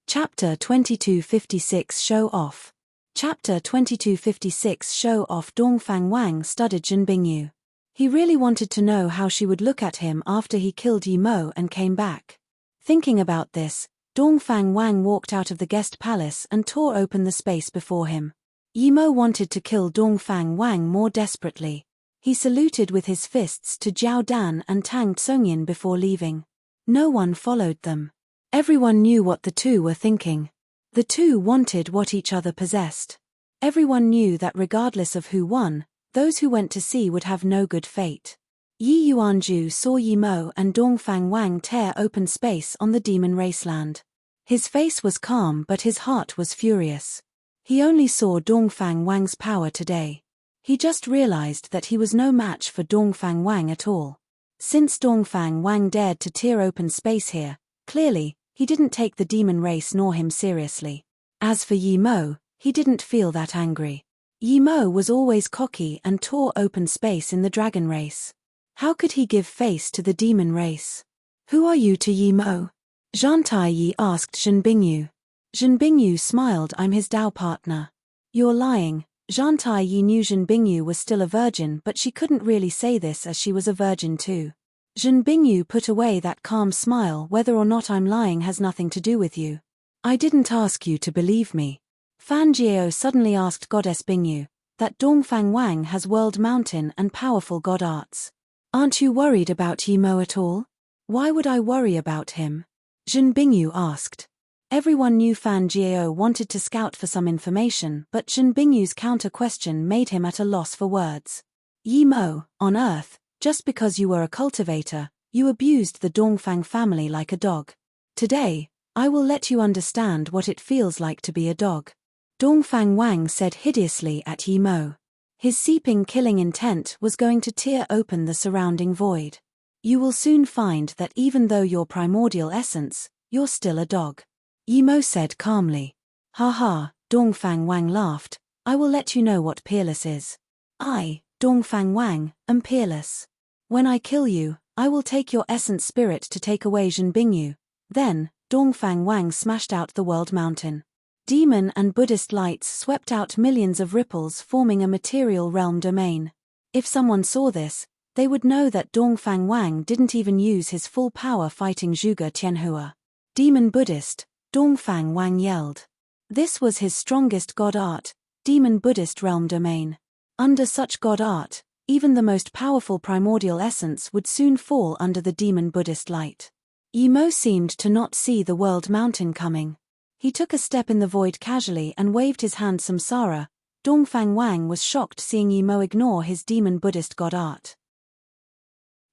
Chapter 2256 Show Off. Chapter 2256 Show Off. Dongfang Wang studied Zhen Bingyu. He really wanted to know how she would look at him after he killed Yi Mo and came back. Thinking about this, Dongfang Wang walked out of the guest palace and tore open the space before him. Yi Mo wanted to kill Dongfang Wang more desperately. He saluted with his fists to Jiao Dan and Tang Tsongyin before leaving. No one followed them. Everyone knew what the two were thinking. The two wanted what each other possessed. Everyone knew that regardless of who won, those who went to sea would have no good fate. Yi Yuanju saw Yi Mo and Dongfang Wang tear open space on the demon raceland. His face was calm, but his heart was furious. He only saw Dongfang Wang's power today. He just realized that he was no match for Dongfang Wang at all. Since Dongfang Wang dared to tear open space here, clearly, he didn't take the demon race nor him seriously. As for Yi Mo, he didn't feel that angry. Yi Mo was always cocky and tore open space in the dragon race. How could he give face to the demon race? Who are you to Yi Mo? Zhan Taiyi asked Zhen Bingyu. Zhen Bingyu smiled. I'm his Dao partner. You're lying. Zhan Taiyi knew Zhen Bingyu was still a virgin, but she couldn't really say this as she was a virgin too. Zhen Bingyu put away that calm smile. Whether or not I'm lying has nothing to do with you. I didn't ask you to believe me. Fan Jiao suddenly asked Goddess Bingyu, that Dongfang Wang has world mountain and powerful god arts. Aren't you worried about Yi Mo at all? Why would I worry about him? Zhen Bingyu asked. Everyone knew Fan Jiao wanted to scout for some information, but Zhen Bingyu's counter-question made him at a loss for words. Yi Mo, on Earth, just because you were a cultivator, you abused the Dongfang family like a dog. Today, I will let you understand what it feels like to be a dog. Dongfang Wang said hideously at Yi Mo. His seeping killing intent was going to tear open the surrounding void. You will soon find that even though you're primordial essence, you're still a dog. Yi Mo said calmly. Ha ha, Dongfang Wang laughed. I will let you know what peerless is. I, Dongfang Wang, am peerless. When I kill you, I will take your essence spirit to take away Zhen Bingyu. Then, Dongfang Wang smashed out the world mountain. Demon and Buddhist lights swept out millions of ripples, forming a material realm domain. If someone saw this, they would know that Dongfang Wang didn't even use his full power fighting Zhuge Tianhua. Demon Buddhist, Dongfang Wang yelled. This was his strongest god art, Demon Buddhist realm domain. Under such god art, even the most powerful primordial essence would soon fall under the Demon Buddhist light. Yi Mo seemed to not see the world mountain coming. He took a step in the void casually and waved his hand samsara. Dongfang Wang was shocked seeing Yi Mo ignore his Demon Buddhist god art.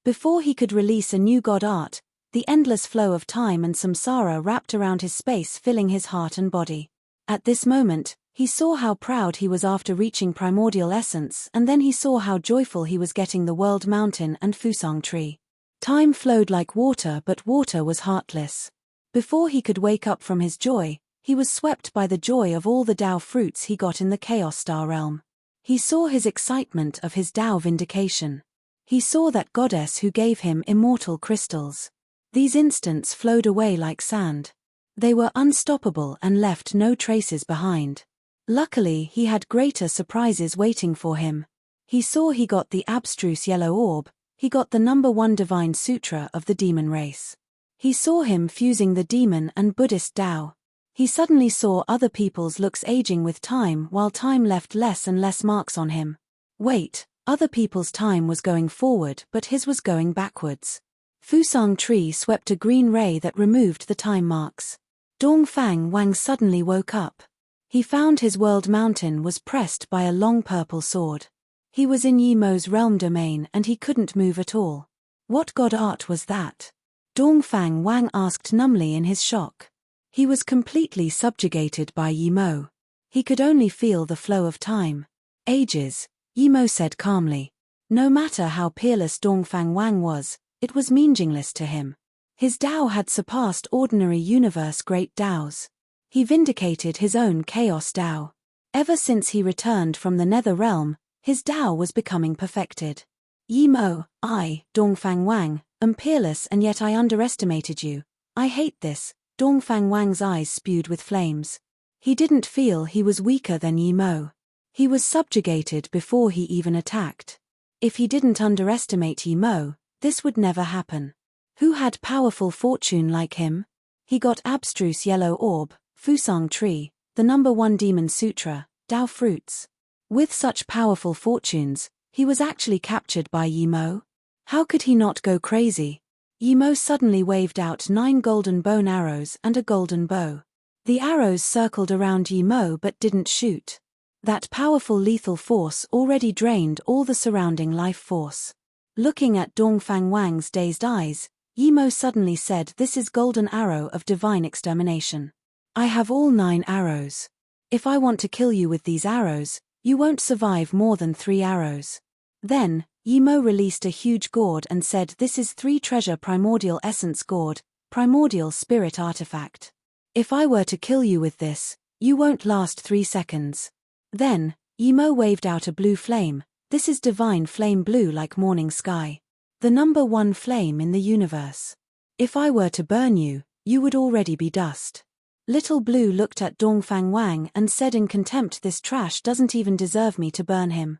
Before he could release a new god art, the endless flow of time and samsara wrapped around his space, filling his heart and body. At this moment, he saw how proud he was after reaching primordial essence, and then he saw how joyful he was getting the world mountain and Fusang tree. Time flowed like water, but water was heartless. Before he could wake up from his joy, he was swept by the joy of all the Dao fruits he got in the Chaos Star realm. He saw his excitement of his Dao vindication. He saw that goddess who gave him immortal crystals. These instants flowed away like sand. They were unstoppable and left no traces behind. Luckily, he had greater surprises waiting for him. He saw he got the abstruse yellow orb, he got the #1 divine sutra of the demon race. He saw him fusing the demon and Buddhist Tao. He suddenly saw other people's looks aging with time, while time left less and less marks on him. Wait, other people's time was going forward, but his was going backwards. Fusang tree swept a green ray that removed the time marks. Dongfang Wang suddenly woke up. He found his world mountain was pressed by a long purple sword. He was in Yi Mo's realm domain and he couldn't move at all. What god art was that? Dongfang Wang asked numbly in his shock. He was completely subjugated by Yi Mo. He could only feel the flow of time. Ages, Yimo said calmly. No matter how peerless Dongfang Wang was, it was meaningless to him. His Tao had surpassed ordinary universe great Taos. He vindicated his own chaos Tao. Ever since he returned from the nether realm, his Tao was becoming perfected. Yimo, I, Dongfang Wang, am peerless and yet I underestimated you. I hate this. Dongfang Wang's eyes spewed with flames. He didn't feel he was weaker than Yimo. He was subjugated before he even attacked. If he didn't underestimate Yimo, this would never happen. Who had powerful fortune like him? He got abstruse yellow orb, Fusang tree, the #1 demon sutra, Tao fruits. With such powerful fortunes, he was actually captured by Yimo? How could he not go crazy? Yimo suddenly waved out 9 golden bone arrows and a golden bow. The arrows circled around Yimo but didn't shoot. That powerful lethal force already drained all the surrounding life force. Looking at Dongfang Wang's dazed eyes, Yimo suddenly said, "This is golden arrow of divine extermination. I have all 9 arrows. If I want to kill you with these arrows, you won't survive more than 3 arrows." Then, Yimo released a huge gourd and said, "This is 3 treasure primordial essence gourd, primordial spirit artifact. If I were to kill you with this, you won't last 3 seconds. Then, Yimo waved out a blue flame. "This is divine flame blue like morning sky. The #1 flame in the universe. If I were to burn you, you would already be dust." Little Blue looked at Dongfang Wang and said in contempt, "This trash doesn't even deserve me to burn him."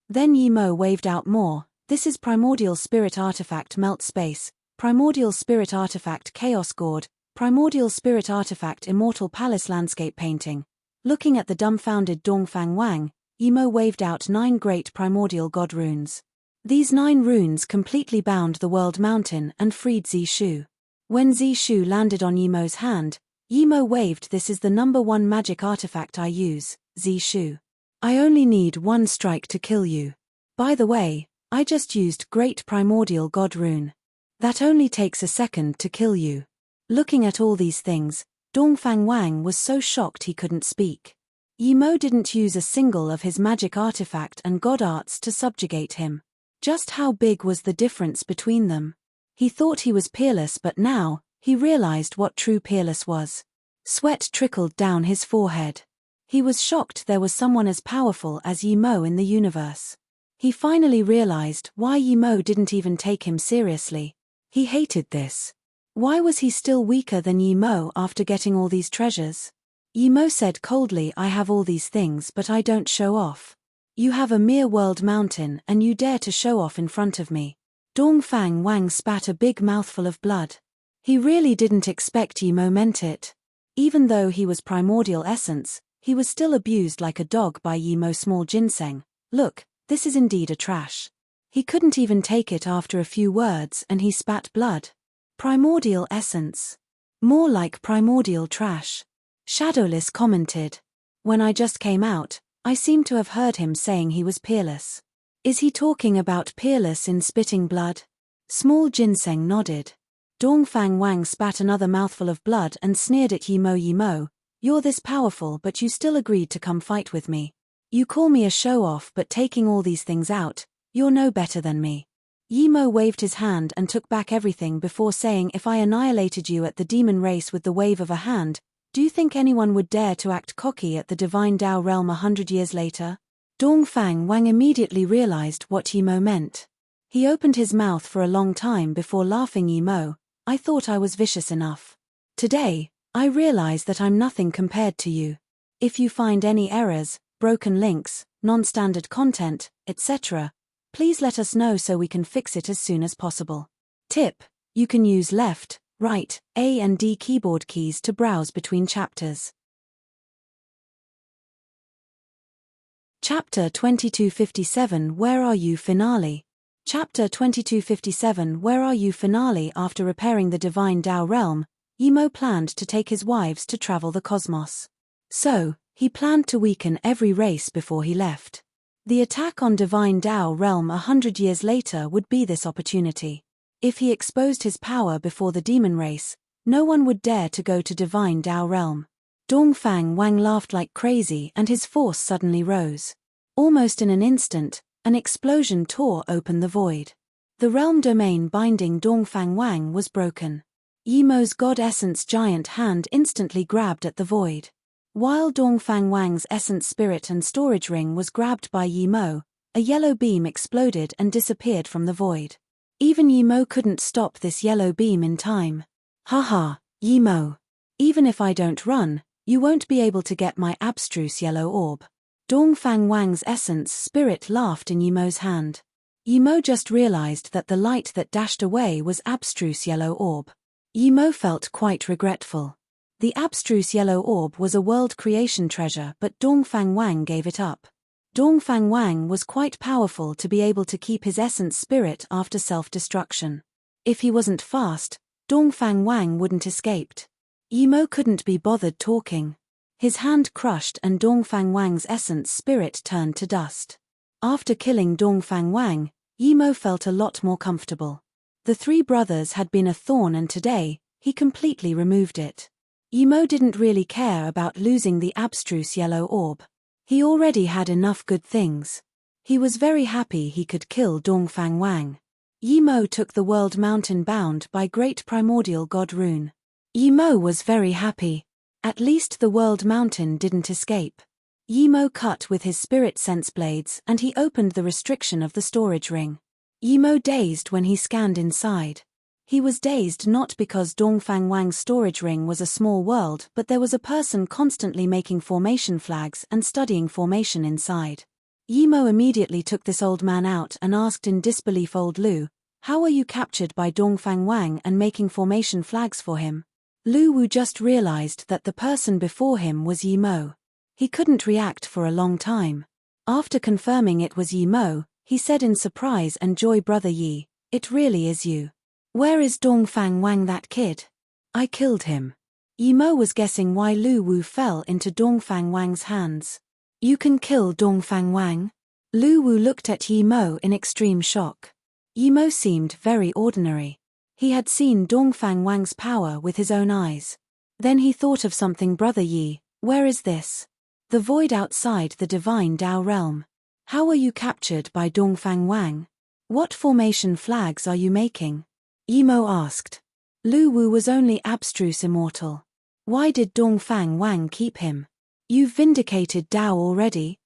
Then Yimo waved out more. "This is primordial spirit artifact melt space, primordial spirit artifact chaos gourd, primordial spirit artifact immortal palace landscape painting." Looking at the dumbfounded Dongfang Wang, Yimo waved out 9 great primordial god runes. These 9 runes completely bound the world mountain and freed Zishu. When Zishu landed on Yimo's hand, Yimo waved, "This is the #1 magic artifact I use, Zishu. I only need 1 strike to kill you. By the way, I just used great primordial god rune. That only takes a second to kill you." Looking at all these things, Dongfang Wang was so shocked he couldn't speak. Yimo didn't use a single of his magic artifact and god arts to subjugate him. Just how big was the difference between them? He thought he was peerless, but now, he realized what true peerless was. Sweat trickled down his forehead. He was shocked there was someone as powerful as Yimo in the universe. He finally realized why Yimo didn't even take him seriously. He hated this. Why was he still weaker than Yimo after getting all these treasures? Yimo said coldly, "I have all these things but I don't show off. You have a mere world mountain and you dare to show off in front of me." Dongfang Wang spat a big mouthful of blood. He really didn't expect Yimo meant it. Even though he was primordial essence, he was still abused like a dog by Yimo's small ginseng. "Look, this is indeed a trash." He couldn't even take it after a few words and he spat blood. Primordial essence. More like primordial trash. Shadowless commented. "When I just came out, I seem to have heard him saying he was peerless. Is he talking about peerless in spitting blood?" Small ginseng nodded. Dongfang Wang spat another mouthful of blood and sneered at Yimo. "Yimo, you're this powerful but you still agreed to come fight with me. You call me a show-off, but taking all these things out, you're no better than me." Yimo waved his hand and took back everything before saying, "If I annihilated you at the demon race with the wave of a hand, do you think anyone would dare to act cocky at the divine Tao realm 100 years later?" Dongfang Wang immediately realized what Yimo meant. He opened his mouth for a long time before laughing. "Yimo, I thought I was vicious enough. Today, I realize that I'm nothing compared to you. If you find any errors, broken links, non-standard content, etc., please let us know so we can fix it as soon as possible. Tip: you can use left, right, A and D keyboard keys to browse between chapters. Chapter 2257 Where Are You Finale. Chapter 2257 Where Are You Finale. After repairing the divine Tao realm, Yimo planned to take his wives to travel the cosmos. So, he planned to weaken every race before he left. The attack on divine Tao realm 100 years later would be this opportunity. If he exposed his power before the demon race, no one would dare to go to divine Tao realm. Dongfang Wang laughed like crazy and his force suddenly rose. Almost in an instant, an explosion tore open the void. The realm domain binding Dongfang Wang was broken. Yimo's god essence giant hand instantly grabbed at the void. While Dongfang Wang's essence spirit and storage ring was grabbed by Yimo, a yellow beam exploded and disappeared from the void. Even Yimo couldn't stop this yellow beam in time. Haha, Yimo. Even if I don't run, you won't be able to get my abstruse yellow orb. Dongfang Wang's essence spirit laughed in Yimo's hand. Yimo just realized that the light that dashed away was abstruse yellow orb. Yimo felt quite regretful. The abstruse yellow orb was a world creation treasure, but Dongfang Wang gave it up. Dongfang Wang was quite powerful to be able to keep his essence spirit after self-destruction. If he wasn't fast, Dongfang Wang wouldn't escaped. Yimo couldn't be bothered talking. His hand crushed and Dongfang Wang's essence spirit turned to dust. After killing Dongfang Wang, Yimo felt a lot more comfortable. The three brothers had been a thorn and today, he completely removed it. Yimo didn't really care about losing the abstruse yellow orb. He already had enough good things. He was very happy he could kill Dongfang Wang. Yimo took the world mountain bound by great primordial god rune. Yimo was very happy. At least the world mountain didn't escape. Yimo cut with his spirit sense blades and he opened the restriction of the storage ring. Yimo dazed when he scanned inside. He was dazed not because Dongfang Wang's storage ring was a small world, but there was a person constantly making formation flags and studying formation inside. Yimo immediately took this old man out and asked in disbelief, "Old Lu, how are you captured by Dongfang Wang and making formation flags for him?" Lu Wu just realized that the person before him was Yimo. He couldn't react for a long time. After confirming it was Yimo, he said in surprise and joy, "Brother Yi, it really is you. Where is Dongfang Wang, that kid?" "I killed him." Yimo was guessing why Lu Wu fell into Dongfang Wang's hands. "You can kill Dongfang Wang?" Lu Wu looked at Yimo in extreme shock. Yimo seemed very ordinary. He had seen Dongfang Wang's power with his own eyes. Then he thought of something. "Brother Yi, where is this?" "The void outside the divine Dao realm." "How are you captured by Dongfang Wang? What formation flags are you making?" Yimo asked. Lu Wu was only abstruse immortal. Why did Dongfang Wang keep him? "You've vindicated Dao already."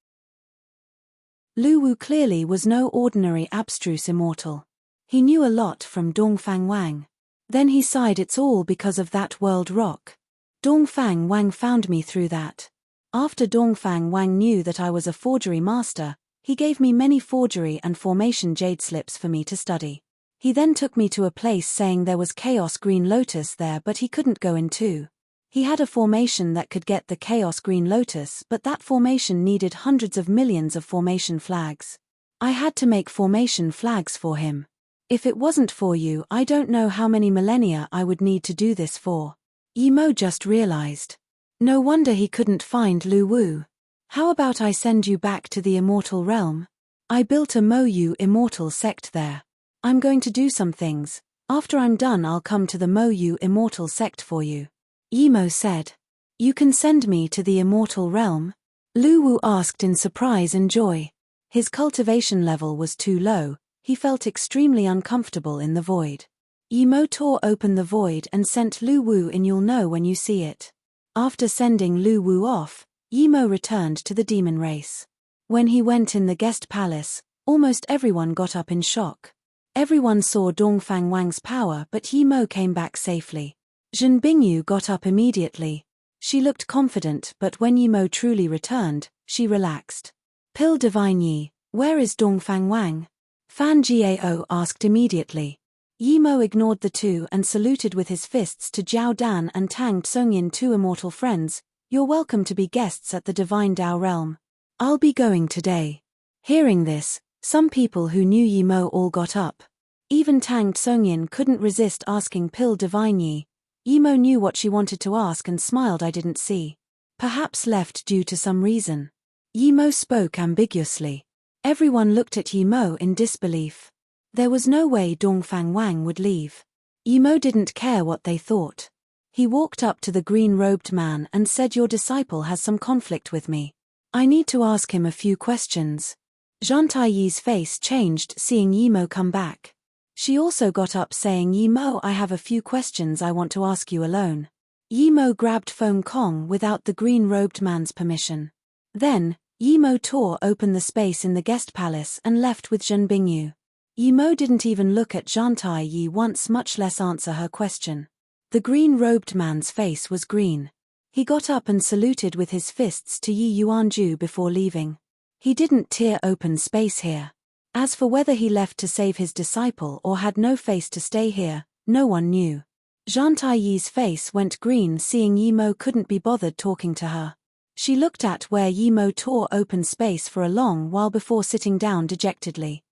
Lu Wu clearly was no ordinary abstruse immortal. He knew a lot from Dongfang Wang. Then he sighed, "It's all because of that world rock. Dongfang Wang found me through that. After Dongfang Wang knew that I was a forgery master, he gave me many forgery and formation jade slips for me to study. He then took me to a place saying there was Chaos Green Lotus there, but he couldn't go into. He had a formation that could get the Chaos Green Lotus, but that formation needed hundreds of millions of formation flags. I had to make formation flags for him. If it wasn't for you, I don't know how many millennia I would need to do this for." Yimo just realized. No wonder he couldn't find Lu Wu. "How about I send you back to the immortal realm? I built a Mo Yu immortal sect there. I'm going to do some things. After I'm done, I'll come to the Mo Yu immortal sect for you." Yimo said. "You can send me to the immortal realm?" Lu Wu asked in surprise and joy. His cultivation level was too low. He felt extremely uncomfortable in the void. Yimo tore open the void and sent Lu Wu in. "You'll know when you see it." After sending Lu Wu off, Yimo returned to the demon race. When he went in the guest palace, almost everyone got up in shock. Everyone saw Dongfang Wang's power, but Yimo came back safely. Zhen Bingyu got up immediately. She looked confident, but when Yimo truly returned, she relaxed. "Pill Divine Yi, where is Dongfang Wang?" Fan Jiao asked immediately. Yimo ignored the two and saluted with his fists to Jiao Dan and Tang Tsungyin, two immortal friends. "You're welcome to be guests at the Divine Dao realm. I'll be going today." Hearing this, some people who knew Yimo all got up. Even Tang Tsungyin couldn't resist asking Pill Divine Yi. Yimo knew what she wanted to ask and smiled. "I didn't see." Perhaps left due to some reason. Yimo spoke ambiguously. Everyone looked at Yimo in disbelief. There was no way Dongfang Wang would leave. Yimo didn't care what they thought. He walked up to the green-robed man and said, "Your disciple has some conflict with me. I need to ask him a few questions." Zhang Taiyi's face changed seeing Yi Mo come back. She also got up saying, "Yi Mo, I have a few questions I want to ask you alone." Yi Mo grabbed Feng Kong without the green-robed man's permission. Then, Yi Mo tore open the space in the guest palace and left with Zhen Bingyu. Yi Mo didn't even look at Zhang Taiyi once, much less answer her question. The green-robed man's face was green. He got up and saluted with his fists to Yi Yuanju before leaving. He didn't tear open space here. As for whether he left to save his disciple or had no face to stay here, no one knew. Zhang Taiyi's face went green seeing Yi Mo couldn't be bothered talking to her. She looked at where Yi Mo tore open space for a long while before sitting down dejectedly.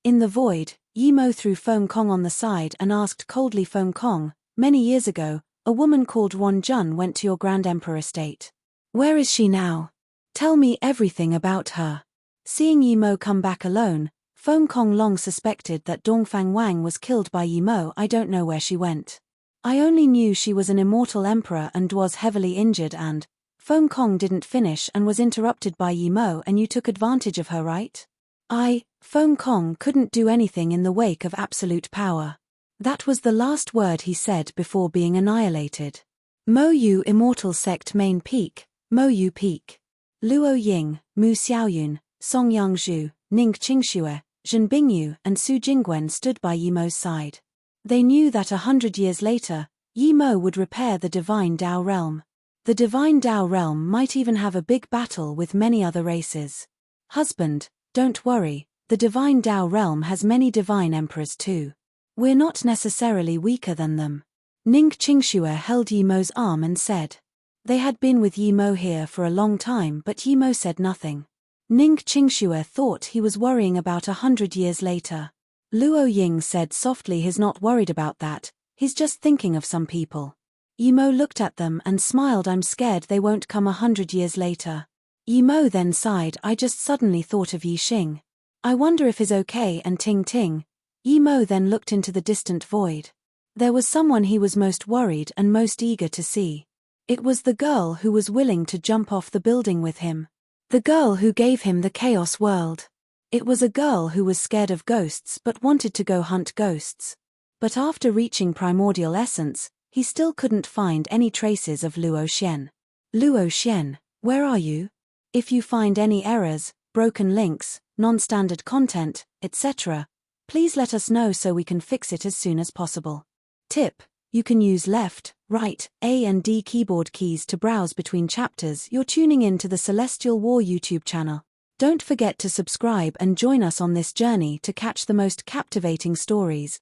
In the void, Yi Mo threw Feng Kong on the side and asked coldly, "Feng Kong, many years ago, a woman called Wan Jun went to your Grand Emperor estate. Where is she now? Tell me everything about her." Seeing Yi Mo come back alone, Feng Kong long suspected that Dongfang Wang was killed by Yi Mo. "I don't know where she went. I only knew she was an immortal emperor and was heavily injured and..." Feng Kong didn't finish and was interrupted by Yi Mo. "And you took advantage of her, right?" Feng Kong couldn't do anything in the wake of absolute power. That was the last word he said before being annihilated. Mo Yu Immortal Sect Main Peak, Mo Yu Peak. Luo Ying, Mu Xiaoyun, Song Yangzhu, Ning Qingxue, Zhen Bingyu and Su Jingwen stood by Yi Mo's side. They knew that 100 years later, Yi Mo would repair the Divine Dao Realm. The Divine Dao Realm might even have a big battle with many other races. "Husband, don't worry, the Divine Dao Realm has many divine emperors too. We're not necessarily weaker than them." Ning Qingxue held Yi Mo's arm and said. They had been with Yi Mo here for a long time, but Yi Mo said nothing. Ning Qingxue thought he was worrying about 100 years later. Luo Ying said softly, "He's not worried about that, he's just thinking of some people." Yi Mo looked at them and smiled. "I'm scared they won't come 100 years later." Yi Mo then sighed. "I just suddenly thought of Yi Xing. I wonder if he's okay." And Ting Ting. Yi Mo then looked into the distant void. There was someone he was most worried and most eager to see. It was the girl who was willing to jump off the building with him. The girl who gave him the Chaos World. It was a girl who was scared of ghosts but wanted to go hunt ghosts. But after reaching Primordial Essence, he still couldn't find any traces of Luo Xian. "Luo Xian, where are you? If you find any errors, broken links, non-standard content, etc., please let us know so we can fix it as soon as possible." Tip: you can use left, right, A and D keyboard keys to browse between chapters. You're tuning in to the Celestial War YouTube channel. Don't forget to subscribe and join us on this journey to catch the most captivating stories.